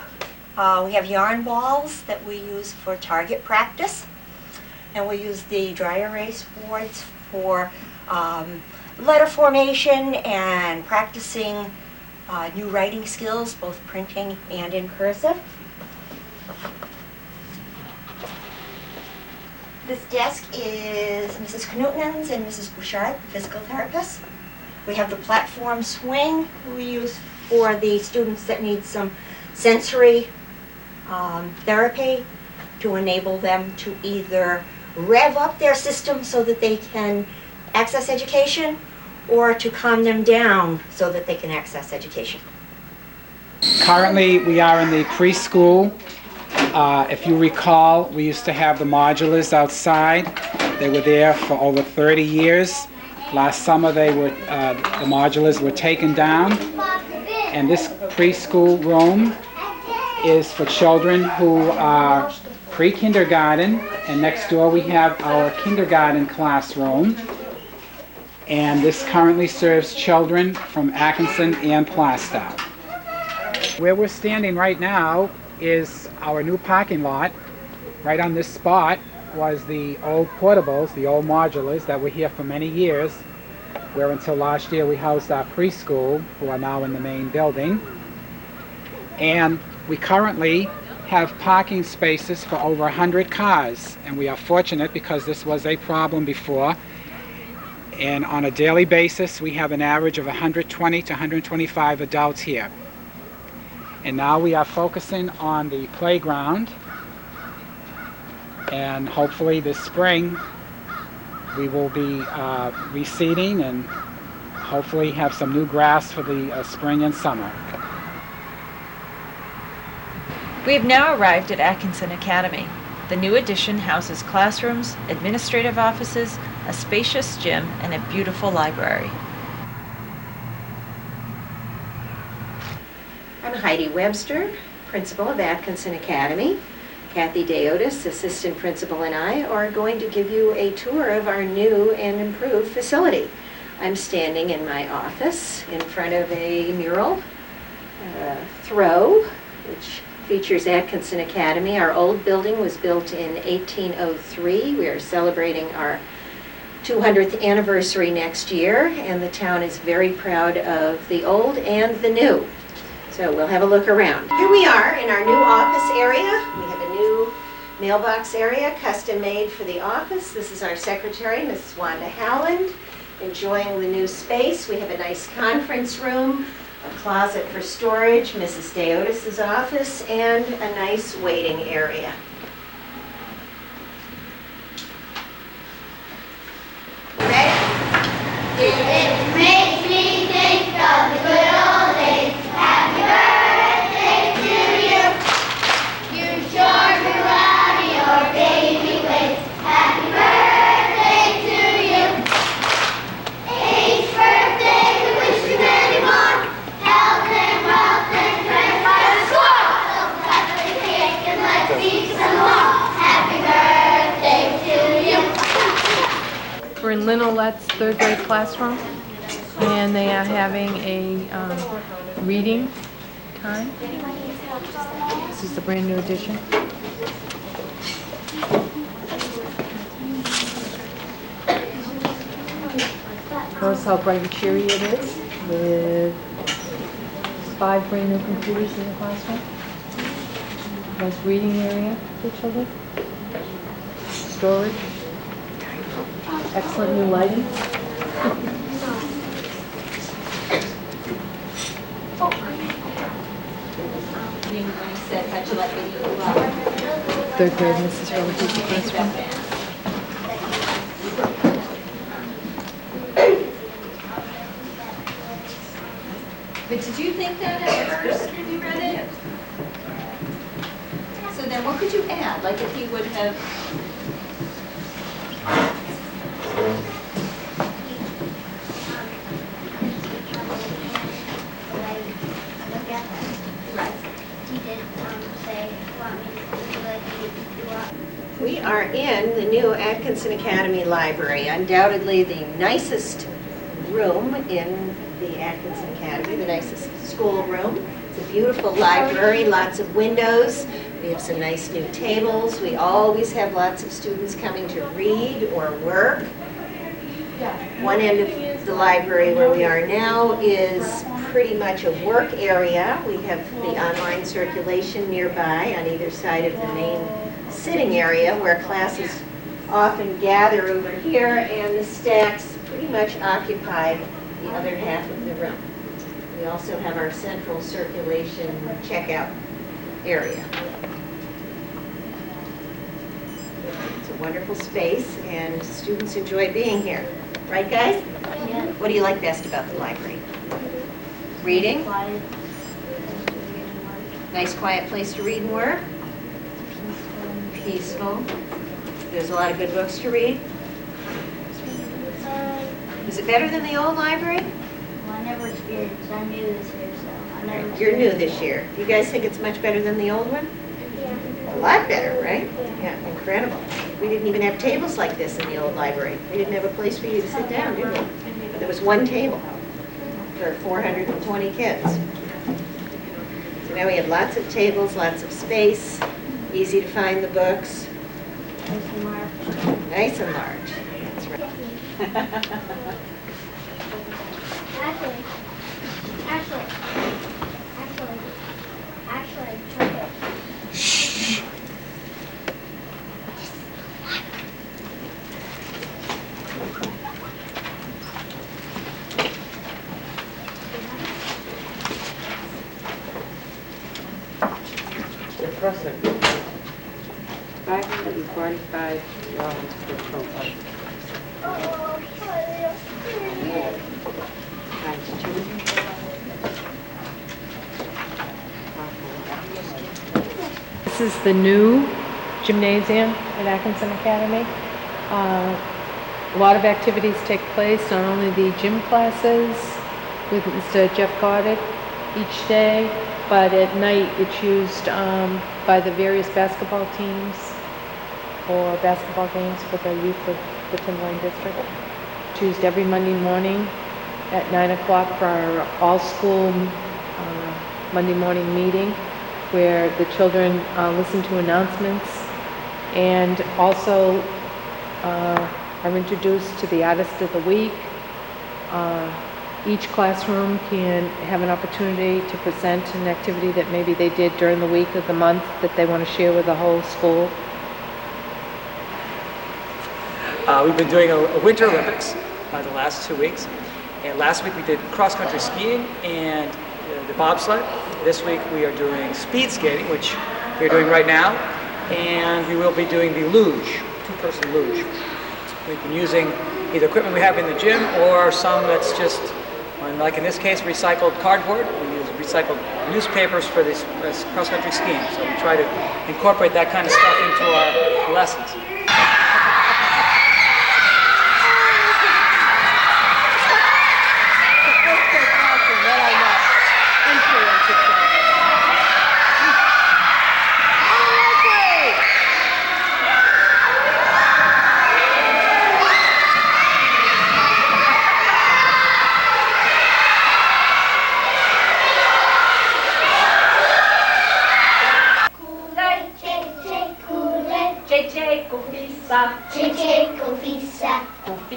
We have yarn balls that we use for target practice, and we use the dry erase boards for letter formation and practicing new writing skills, both printing and in cursive. This desk is Mrs. Knutenen's and Mrs. Bouchard, the physical therapists. We have the platform swing we use for the students that need some sensory therapy to enable them to either rev up their system so that they can access education, or to calm them down so that they can access education. Currently, we are in the preschool. If you recall, we used to have the modulars outside. They were there for over 30 years. Last summer, the modulars were taken down. And this preschool room is for children who are pre-kindergarten. And next door, we have our kindergarten classroom. and this currently serves children from Atkinson and Plastow. Where we're standing right now is our new parking lot. Right on this spot was the old portables, the old modulars that were here for many years, where until last year we housed our preschool, who are now in the main building. And we currently have parking spaces for over 100 cars, and we are fortunate because this was a problem before. And on a daily basis, we have an average of 120 to 125 adults here. And now we are focusing on the playground, and hopefully this spring we will be reseeding and hopefully have some new grass for the spring and summer. We have now arrived at Atkinson Academy. The new addition houses classrooms, administrative offices, a spacious gym, and a beautiful library. I'm Heidi Webster, principal of Atkinson Academy. Kathy Deotis, assistant principal, and I are going to give you a tour of our new and improved facility. I'm standing in my office in front of a mural throw, which features Atkinson Academy. Our old building was built in 1803. We are celebrating our 200th anniversary next year, and the town is very proud of the old and the new. So we'll have a look around. Here we are in our new office area. We have a new mailbox area, custom made for the office. This is our secretary, Mrs. Wanda Howland, enjoying the new space. We have a nice conference room, a closet for storage, Mrs. Deotis' office, and a nice waiting area. Ready? It makes me think of the good old days. Happy birthday to you. You sure grew out of your baby ways. Happy birthday to you. Each birthday we wish you many more. Health and wealth and friends by the score. So cut the cake and let's eat some more. Happy birthday to you. We're in Lynn Olette's third grade classroom, and they are having a reading time. This is the brand new edition. Notice how bright and cheery it is, with 5 brand new computers in the classroom. Nice reading area for children. Storage. Excellent new lighting. Third grade, Mrs. Rutherford's classroom. But did you think that at first when you read it? So then what could you add? Like if you would have... We are in the new Atkinson Academy Library, undoubtedly the nicest room in the Atkinson Academy, the nicest school room. It's a beautiful library, lots of windows. We have some nice new tables. We always have lots of students coming to read or work. One end of the library where we are now is pretty much a work area. We have the online circulation nearby on either side of the main sitting area where classes often gather over here, and the stacks pretty much occupy the other half of the room. We also have our central circulation checkout area. It's a wonderful space, and students enjoy being here. Right, guys? Yeah. What do you like best about the library? Reading? Nice quiet place to read and work? Peaceful. There's a lot of good books to read. Is it better than the old library? Well, I never experienced. I'm new this year, so I never. You're new this year. Do you guys think it's much better than the old one? Yeah. A lot better, right? Yeah, incredible. We didn't even have tables like this in the old library. We didn't have a place for you to sit down, did we? There was one table for 420 kids. So now we have lots of tables, lots of space, easy to find the books. Nice and large. That's right. Actually, check it. Shh. The person. $545 per trophy. Times 2. This is the new gymnasium at Atkinson Academy. A lot of activities take place, not only the gym classes with Mr. Jeff Goddard each day, but at night it's used by the various basketball teams for basketball games for the youth of the Timberlane district. It's used every Monday morning at 9 o'clock for our all-school Monday morning meeting, where the children listen to announcements and also are introduced to the Artist of the Week. Each classroom can have an opportunity to present an activity that maybe they did during the week of the month that they want to share with the whole school. We've been doing a Winter Olympics the last 2 weeks. And last week we did cross-country skiing and the bobsled. This week we are doing speed skating, which we're doing right now. And we will be doing the luge, two-person luge. We've been using either equipment we have in the gym or some that's just, like in this case, recycled cardboard. We use recycled newspapers for this cross-country skiing. So we try to incorporate that kind of stuff into our lessons.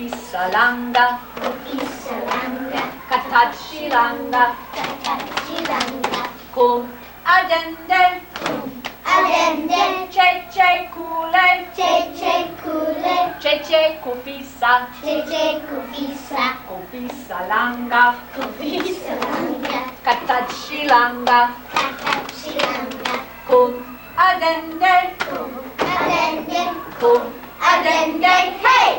Kufisa langa, katachi langa, kum adende, cheche kule, cheche kufisa, kufisa langa, katachi langa, kum adende, kum adende, hey!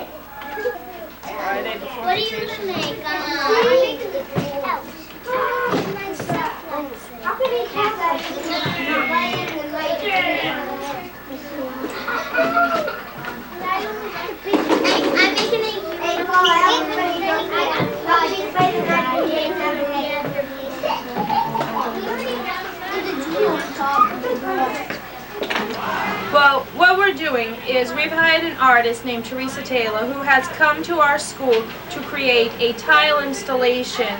Friday before What are you vacation. gonna make? How can we have that? I'm making Well, what we're doing is we've hired an artist named Teresa Taylor who has come to our school to create a tile installation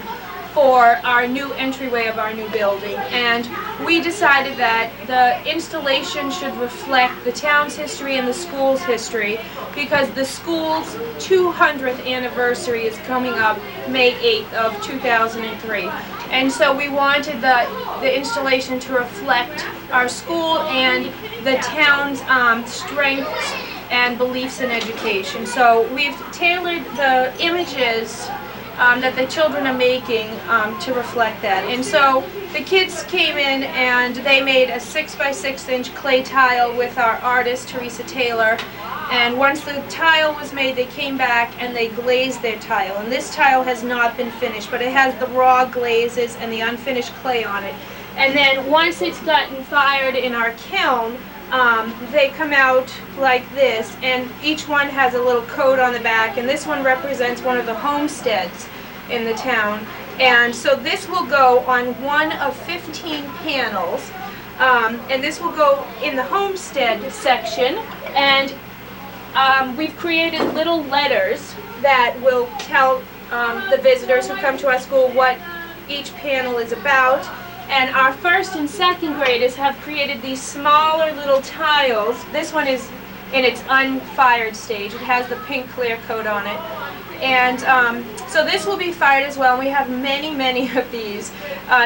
for our new entryway of our new building. And we decided that the installation should reflect the town's history and the school's history, because the school's 200th anniversary is coming up May 8th of 2003. And so we wanted the installation to reflect our school and the town's strengths and beliefs in education. So we've tailored the images that the children are making to reflect that. And so the kids came in and they made a 6 by 6 inch clay tile with our artist Teresa Taylor. And once the tile was made, they came back and they glazed their tile. And this tile has not been finished, but it has the raw glazes and the unfinished clay on it. And then once it's gotten fired in our kiln, they come out like this, and each one has a little code on the back, and this one represents one of the homesteads in the town. And so this will go on one of 15 panels, and this will go in the homestead section, and we've created little letters that will tell the visitors who come to our school what each panel is about. And our first and second graders have created these smaller little tiles. This one is in its unfired stage. It has the pink clear coat on it. And so this will be fired as well. We have many, many of these.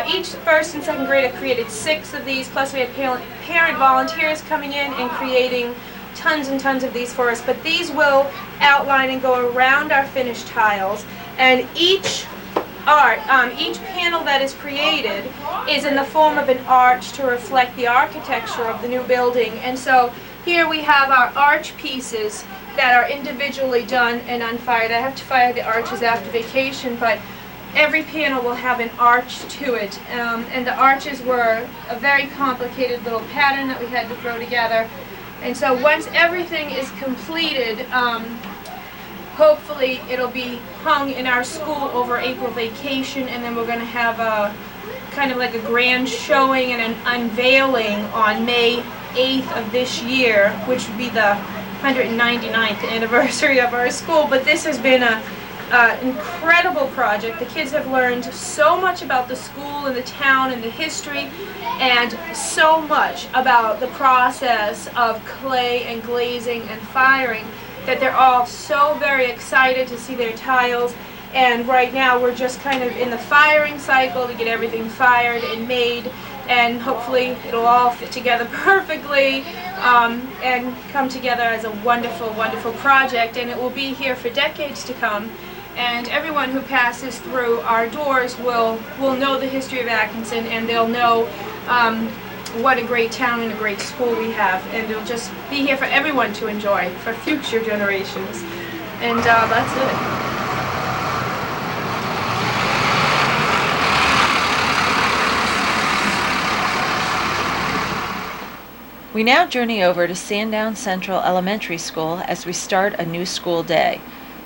Each first and second grader created 6 of these, plus we had parent volunteers coming in and creating tons and tons of these for us. But these will outline and go around our finished tiles. And each panel that is created is in the form of an arch to reflect the architecture of the new building. And so here we have our arch pieces that are individually done and unfired. I have to fire the arches after vacation, but every panel will have an arch to it. And the arches were a very complicated little pattern that we had to throw together. And so once everything is completed, hopefully it'll be hung in our school over April vacation, and then we're going to have a kind of like a grand showing and an unveiling on May 8th of this year, which would be the 199th anniversary of our school. But this has been an incredible project. The kids have learned so much about the school and the town and the history, and so much about the process of clay and glazing and firing, that they're all so very excited to see their tiles. And right now we're just kind of in the firing cycle to get everything fired and made, and hopefully it'll all fit together perfectly and come together as a wonderful, wonderful project. And it will be here for decades to come. And everyone who passes through our doors will know the history of Atkinson, and they'll know what a great town and a great school we have. And it'll just be here for everyone to enjoy, for future generations. And that's it. We now journey over to Sandown Central Elementary School as we start a new school day.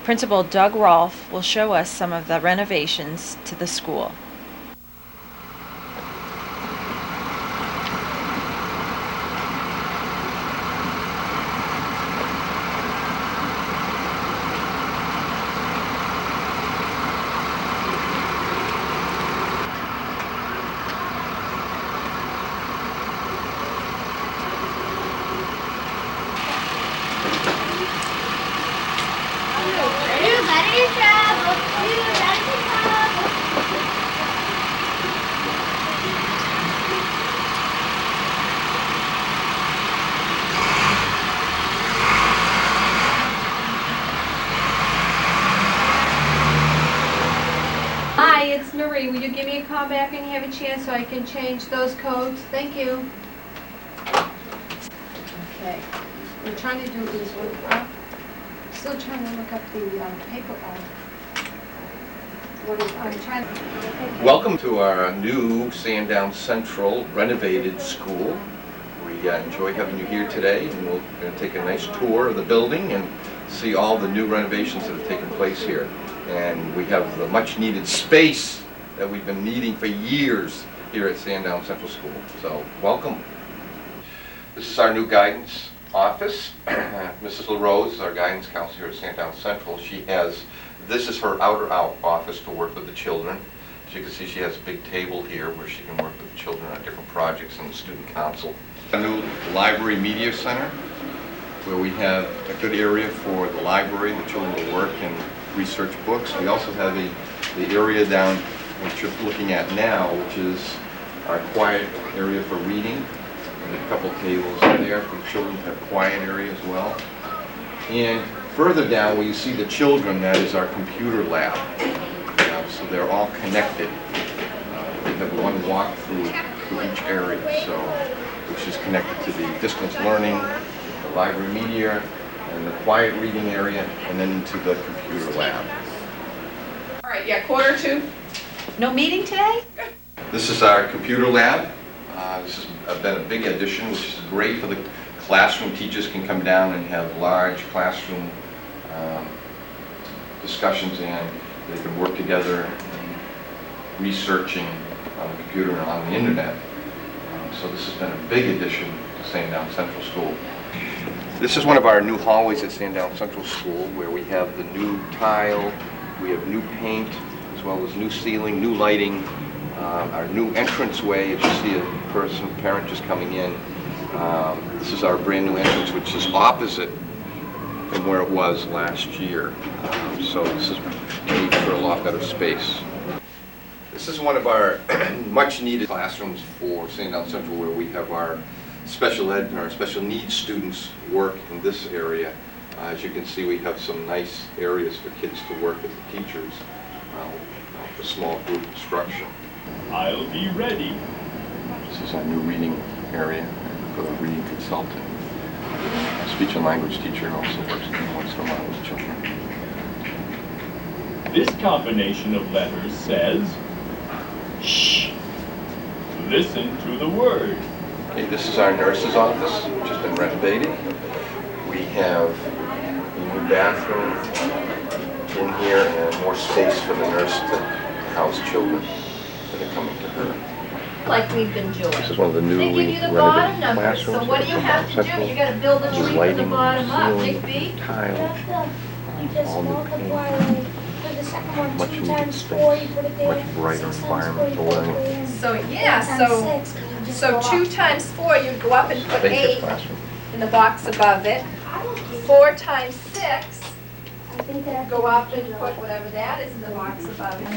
Principal Doug Rolfe will show us some of the renovations to the school. Hi, it's Marie. Will you give me a call back when you have a chance so I can change those codes? Thank you. Okay. We're trying to do this one. Still trying to look up the paper. I'm trying to... Welcome to our new Sandown Central renovated school. We enjoy having you here today, and we're going to take a nice tour of the building and see all the new renovations that have taken place here. And we have the much needed space that we've been needing for years here at Sandown Central School. So welcome. This is our new guidance office. Mrs. LaRose, our guidance counselor at Sandown Central, this is her outer office to work with the children. As you can see, she has a big table here where she can work with the children on different projects in the student council. A new library media center where we have a good area for the library. The children will work and research books. We also have the area down which you're looking at now, which is our quiet area for reading. And a couple tables there for the children to have a quiet area as well. And further down where you see the children, that is our computer lab. So they're all connected. We have one walk through each area, which is connected to the distance learning, the library media, and the quiet reading area, and then into the computer lab. All right, yeah, 1:45. No meeting today? This is our computer lab. This has been a big addition, which is great for the classroom. Teachers can come down and have large classroom discussions, and they can work together in researching on the computer and on the internet. So this has been a big addition to Sandown Central School. This is one of our new hallways at Sandown Central School, where we have the new tile We have new paint, as well as new ceiling, new lighting, our new entranceway. If you see a parent just coming in, this is our brand new entrance, which is opposite from where it was last year. So this is made for a lot better space. This is one of our much needed classrooms for Sandown Central, where we have our special ed and our special needs students work in this area. As you can see, we have some nice areas for kids to work with the teachers for small group instruction. I'll be ready. This is our new reading area for the reading consultant. Our speech and language teacher also works once in a while with children. This combination of letters says, shh. Listen to the word. Okay, this is our nurse's office, which has been renovated. We have a new bathroom in here and more space for the nurse to house children that are coming to her. Like we've been doing. This is one of the They newly give you the bottom renovated numbers, classrooms. so what do you have to do? You gotta build a New tree from the lighting, bottom up, ceiling, Nick B. tile, You just all new multiply paint. for the second one, Much 2 needed times space, 4, you put it there. much brighter 6 times environment 4, for you put it learning. there. So yeah, 4 so times 6, you just so go 2 up. times 4, you'd go up and put Basic 8 classroom. in the box above it. 4 times 6, I think that go up and put whatever that is in the box above it.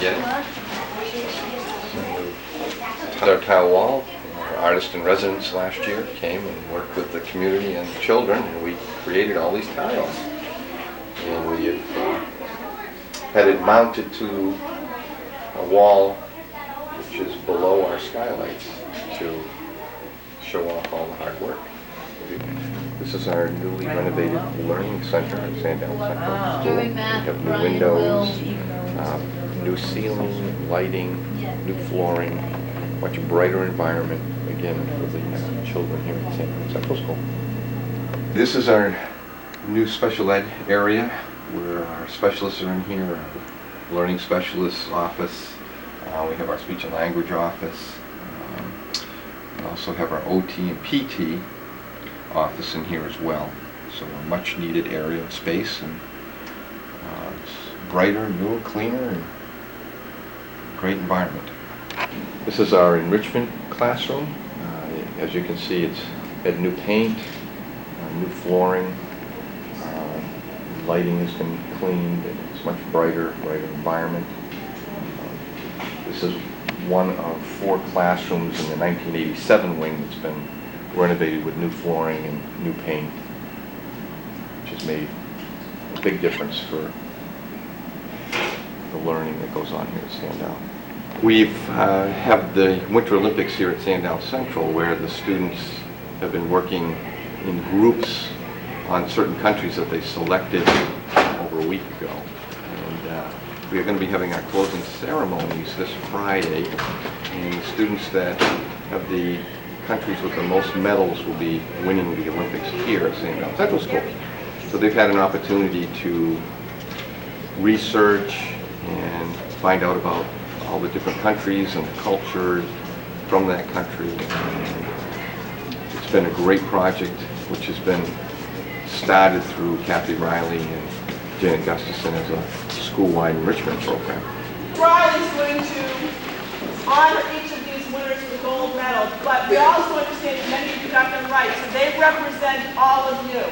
Get it? Our tile wall, our artist in residence last year came and worked with the community and the children, and we created all these tiles. And we have had it mounted to a wall which is below our skylights to show off all the hard work. This is our newly renovated learning center at Sandown Central School. We have new windows, new ceiling, lighting, new flooring, much brighter environment, again, for the children here at Sandown Central School. This is our new special ed area where our specialists are in here, our learning specialist's office. We have our speech and language office. We also have our OT and PT office in here as well. So a much needed area of space, and it's brighter, newer, cleaner, and great environment. This is our enrichment classroom. As you can see, it's had new paint, new flooring, lighting has been cleaned, and it's much brighter environment. This is one of 4 classrooms in the 1987 wing that's been renovated with new flooring and new paint, which has made a big difference for the learning that goes on here at Sandown. We've have the Winter Olympics here at Sandown Central, where the students have been working in groups on certain countries that they selected over a week ago. And we are going to be having our closing ceremonies this Friday, and the students that have the countries with the most medals will be winning the Olympics here at Sandown Central School. So they've had an opportunity to research and find out about all the different countries and the cultures from that country. And it's been a great project, which has been started through Kathy Riley and Janet Gustafson as a school-wide enrichment program. Riley's going to honor each of these winners with a gold medal, but we also understand that many of you got them right, so they represent all of you.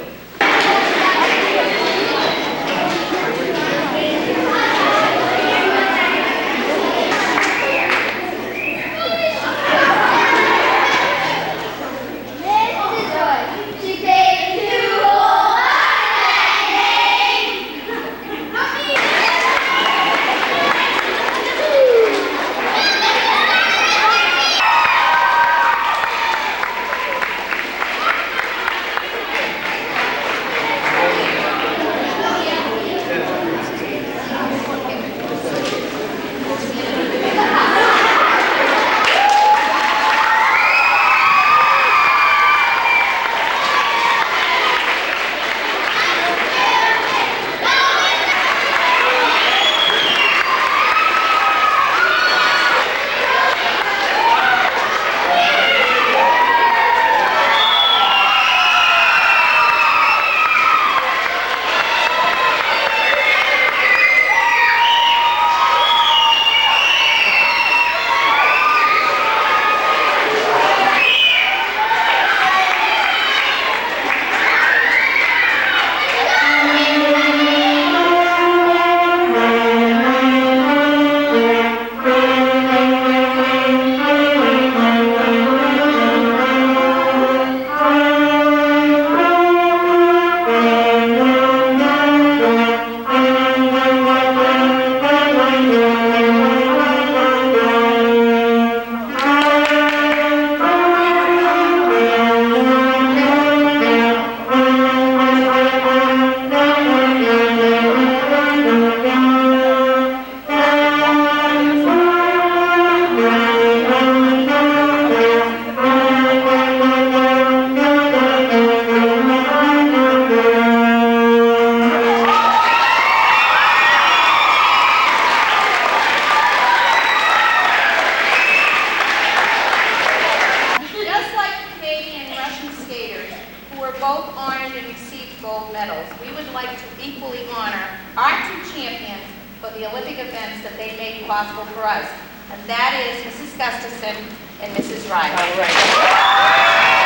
received gold medals. We would like to equally honor our two champions for the Olympic events that they made possible for us. And that is Mrs. Gustafson and Mrs. Riley. All right.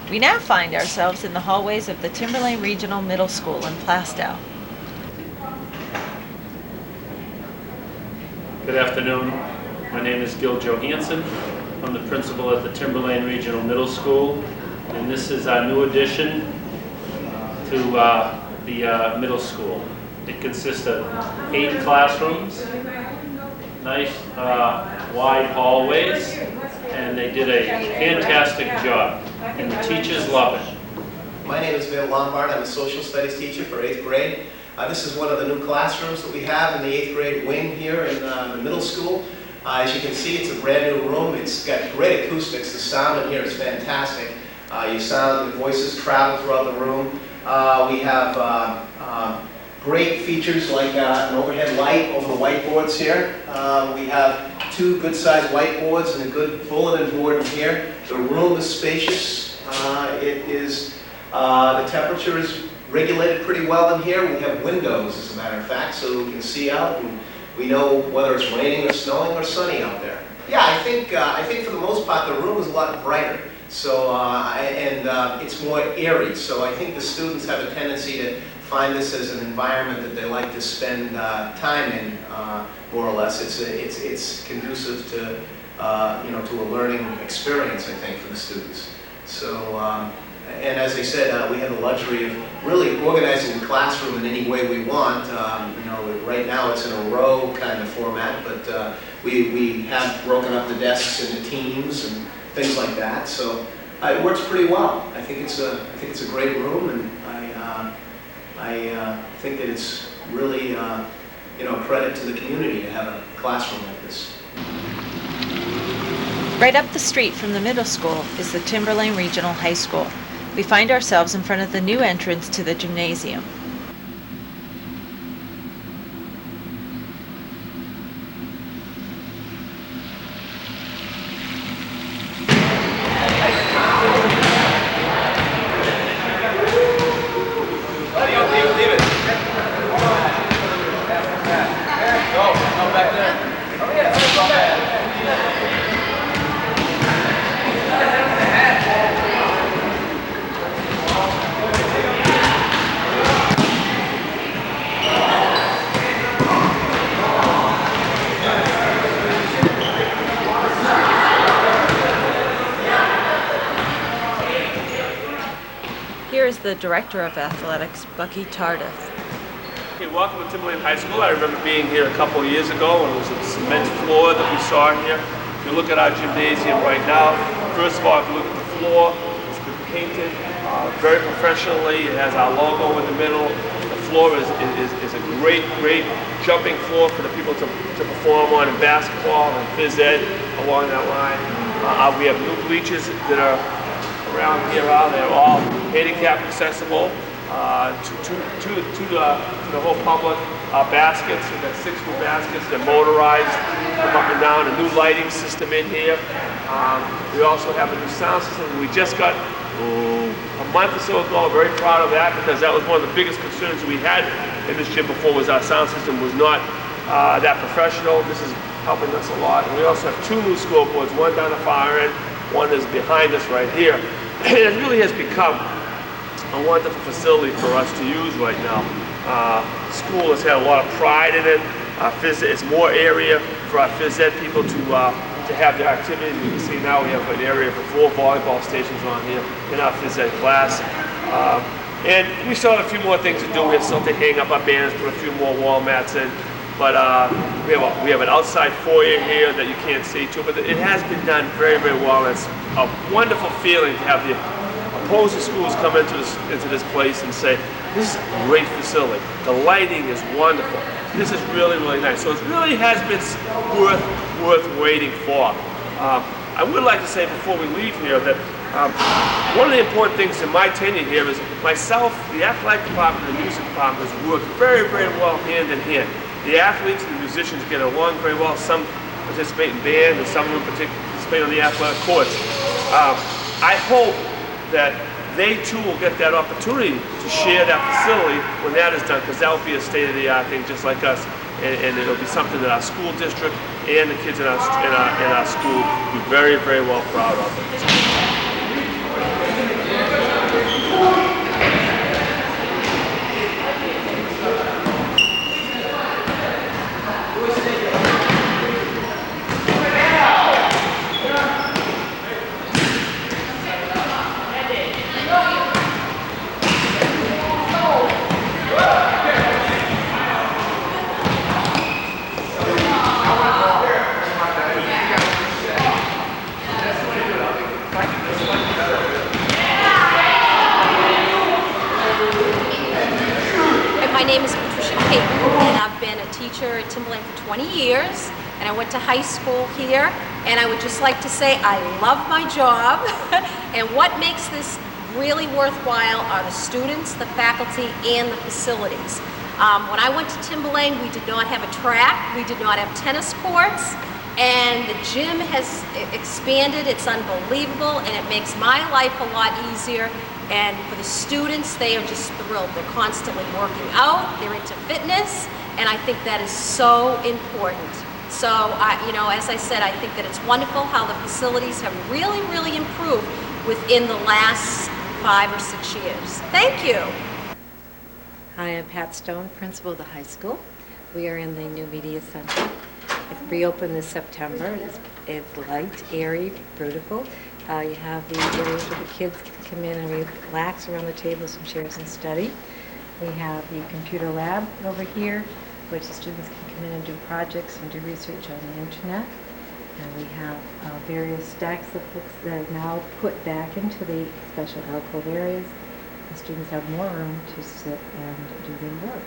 We now find ourselves in the hallways of the Timberlane Regional Middle School in Plastow. Good afternoon. My name is Gil Johansson. I'm the principal at the Timberlane Regional Middle School, and this is our new addition to the middle school. It consists of 8 classrooms, nice wide hallways, and they did a fantastic job, and the teachers love it. My name is Bill Lombard. I'm a social studies teacher for 8th grade. This is one of the new classrooms that we have in the 8th grade wing here in the middle school. As you can see, it's a brand new room. It's got great acoustics. The sound in here is fantastic. The voices travel throughout the room. We have great features like an overhead light over the whiteboards here. We have 2 good-sized whiteboards and a good bulletin board in here. The room is spacious. The temperature is regulated pretty well in here. We have windows, as a matter of fact, so we can see out, and we know whether it's raining or snowing or sunny out there. Yeah, I think for the most part the room is a lot brighter. So it's more airy. So I think the students have a tendency to find this as an environment that they like to spend time in, more or less. It's conducive to to a learning experience, I think, for the students. So and as I said, we have the luxury of really organizing the classroom in any way we want. Right now it's in a row kind of format, but we have broken up the desks into teams and things like that. So it works pretty well. I think it's a great room, and I think that it's really a credit to the community to have a classroom like this. Right up the street from the middle school is the Timberlane Regional High School. We find ourselves in front of the new entrance to the gymnasium. Here is the Director of Athletics, Bucky Tardif. Okay, welcome to Timberlane High School. I remember being here a couple of years ago when it was a cement floor that we saw here. If you look at our gymnasium right now, first of all, if you look at the floor, it's been painted very professionally. It has our logo in the middle. The floor is a great jumping floor for the people to perform on in basketball and phys ed along that line. We have new bleachers that are around here. They're all handicap accessible to the whole public. Baskets, we've got 6 new baskets. They're motorized, come up and down. A new lighting system in here. We also have a new sound system. We just got a month or so ago. I'm very proud of that, because that was one of the biggest concerns we had in this gym before, was our sound system was not that professional. This is helping us a lot. And we also have 2 new scoreboards, one down the far end, one is behind us right here. And it really has become a wonderful facility for us to use right now. School has had a lot of pride in it. It's more area for our phys ed people to have their activities. You can see now we have an area for 4 volleyball stations on here in our phys ed class. And we still have a few more things to do. We still have to hang up our banners, put a few more wall mats in. but we have an outside foyer here that you can't see to, but it has been done very, very well. It's a wonderful feeling to have the opposing schools come into this place and say, this is a great facility. The lighting is wonderful. This is really, really nice. So it really has been worth waiting for. I would like to say before we leave here that one of the important things in my tenure here is myself, the athletic department, and the music department has worked very, very well hand in hand. The athletes and the musicians get along very well. Some participate in band and some of them participate on the athletic courts. I hope that they too will get that opportunity to share that facility when that is done, because that will be a state-of-the-art thing just like us. And it'll be something that our school district and the kids in our school will be very, very well proud of. My name is Patricia Payton, and I've been a teacher at Timberlane for 20 years, and I went to high school here, and I would just like to say I love my job, and what makes this really worthwhile are the students, the faculty, and the facilities. When I went to Timberlane, we did not have a track, we did not have tennis courts, and the gym has expanded. It's unbelievable, and it makes my life a lot easier. And for the students, they are just thrilled. They're constantly working out, they're into fitness, and I think that is so important. So, as I said, I think that it's wonderful how the facilities have really, really improved within the last 5 or 6 years. Thank you. Hi, I'm Pat Stone, principal of the high school. We are in the new media center. It reopened this September. It's light, airy, beautiful. You have the areas where the kids can come in and relax around the tables and chairs and study. We have the computer lab over here, which the students can come in and do projects and do research on the internet. And we have various stacks of books that are now put back into the special alcove areas. The students have more room to sit and do their work.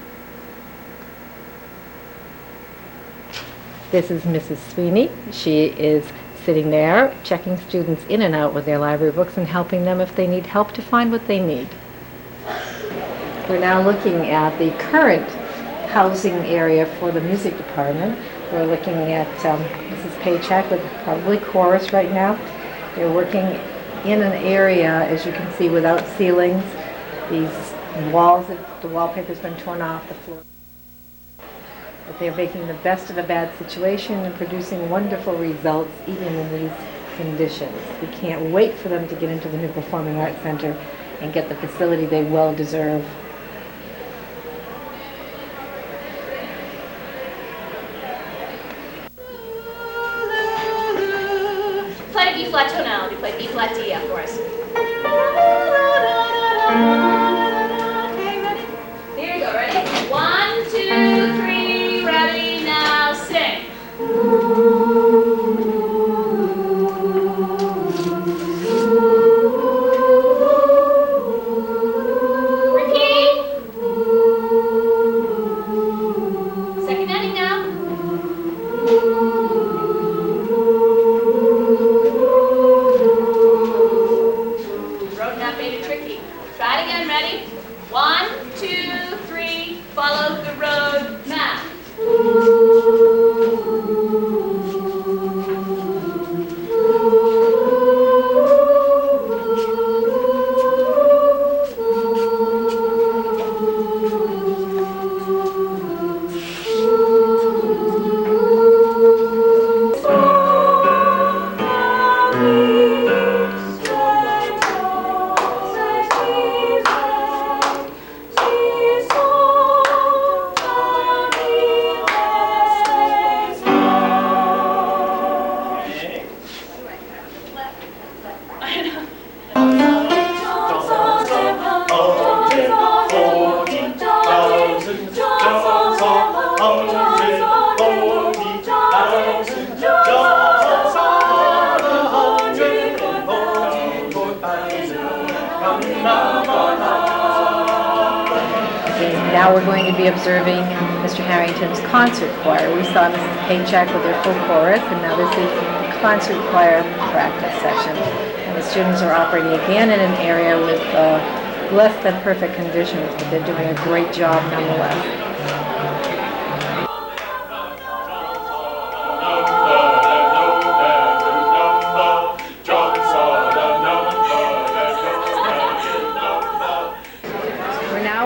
This is Mrs. Sweeney. She is sitting there checking students in and out with their library books and helping them if they need help to find what they need. We're now looking at the current housing area for the music department. We're looking at Mrs. Paycheck with probably chorus right now. They're working in an area, as you can see, without ceilings. These walls, the wallpaper's been torn off the floor. But they're making the best of a bad situation and producing wonderful results even in these conditions. We can't wait for them to get into the new Performing Arts Center and get the facility they well deserve. Play B flat tonality, play B flat D, of course. Okay, ready? Here we go, ready? 1, 2, 3, ready, now sing. Repeat. Second ending now. Road map made it tricky. Try it again, ready? 1, 2, 3, follow the road map. Thousand, Now we're going to be observing Mr. Harrington's concert choir. We saw Mrs. Paycheck with her full chorus, and now this is the concert choir practice session. And the students are operating again in an area with less than perfect conditions, but they're doing a great job nonetheless.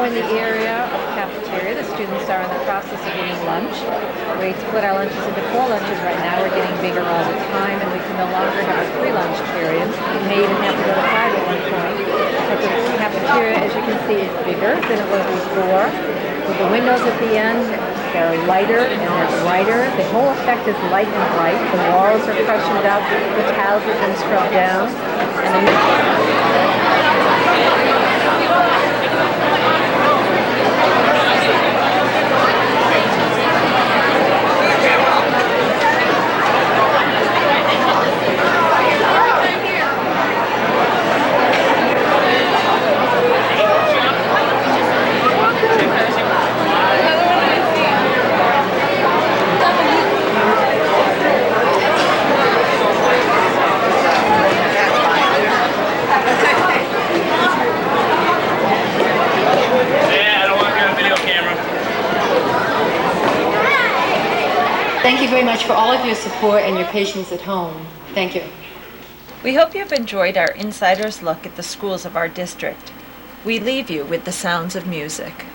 In the area of the cafeteria, the students are in the process of eating lunch. We split our lunches into 4 lunches right now. We're getting bigger all the time, and we can no longer have a 3-lunch period. We may even have to go to 5 at one point. But the cafeteria, as you can see, is bigger than it was before. With the windows at the end, they're lighter and they're brighter. The whole effect is light and bright. The walls are freshened up, the tiles have been scrubbed down, and the Thank you very much for all of your support and your patience at home. Thank you. We hope you've enjoyed our insider's look at the schools of our district. We leave you with the sounds of music.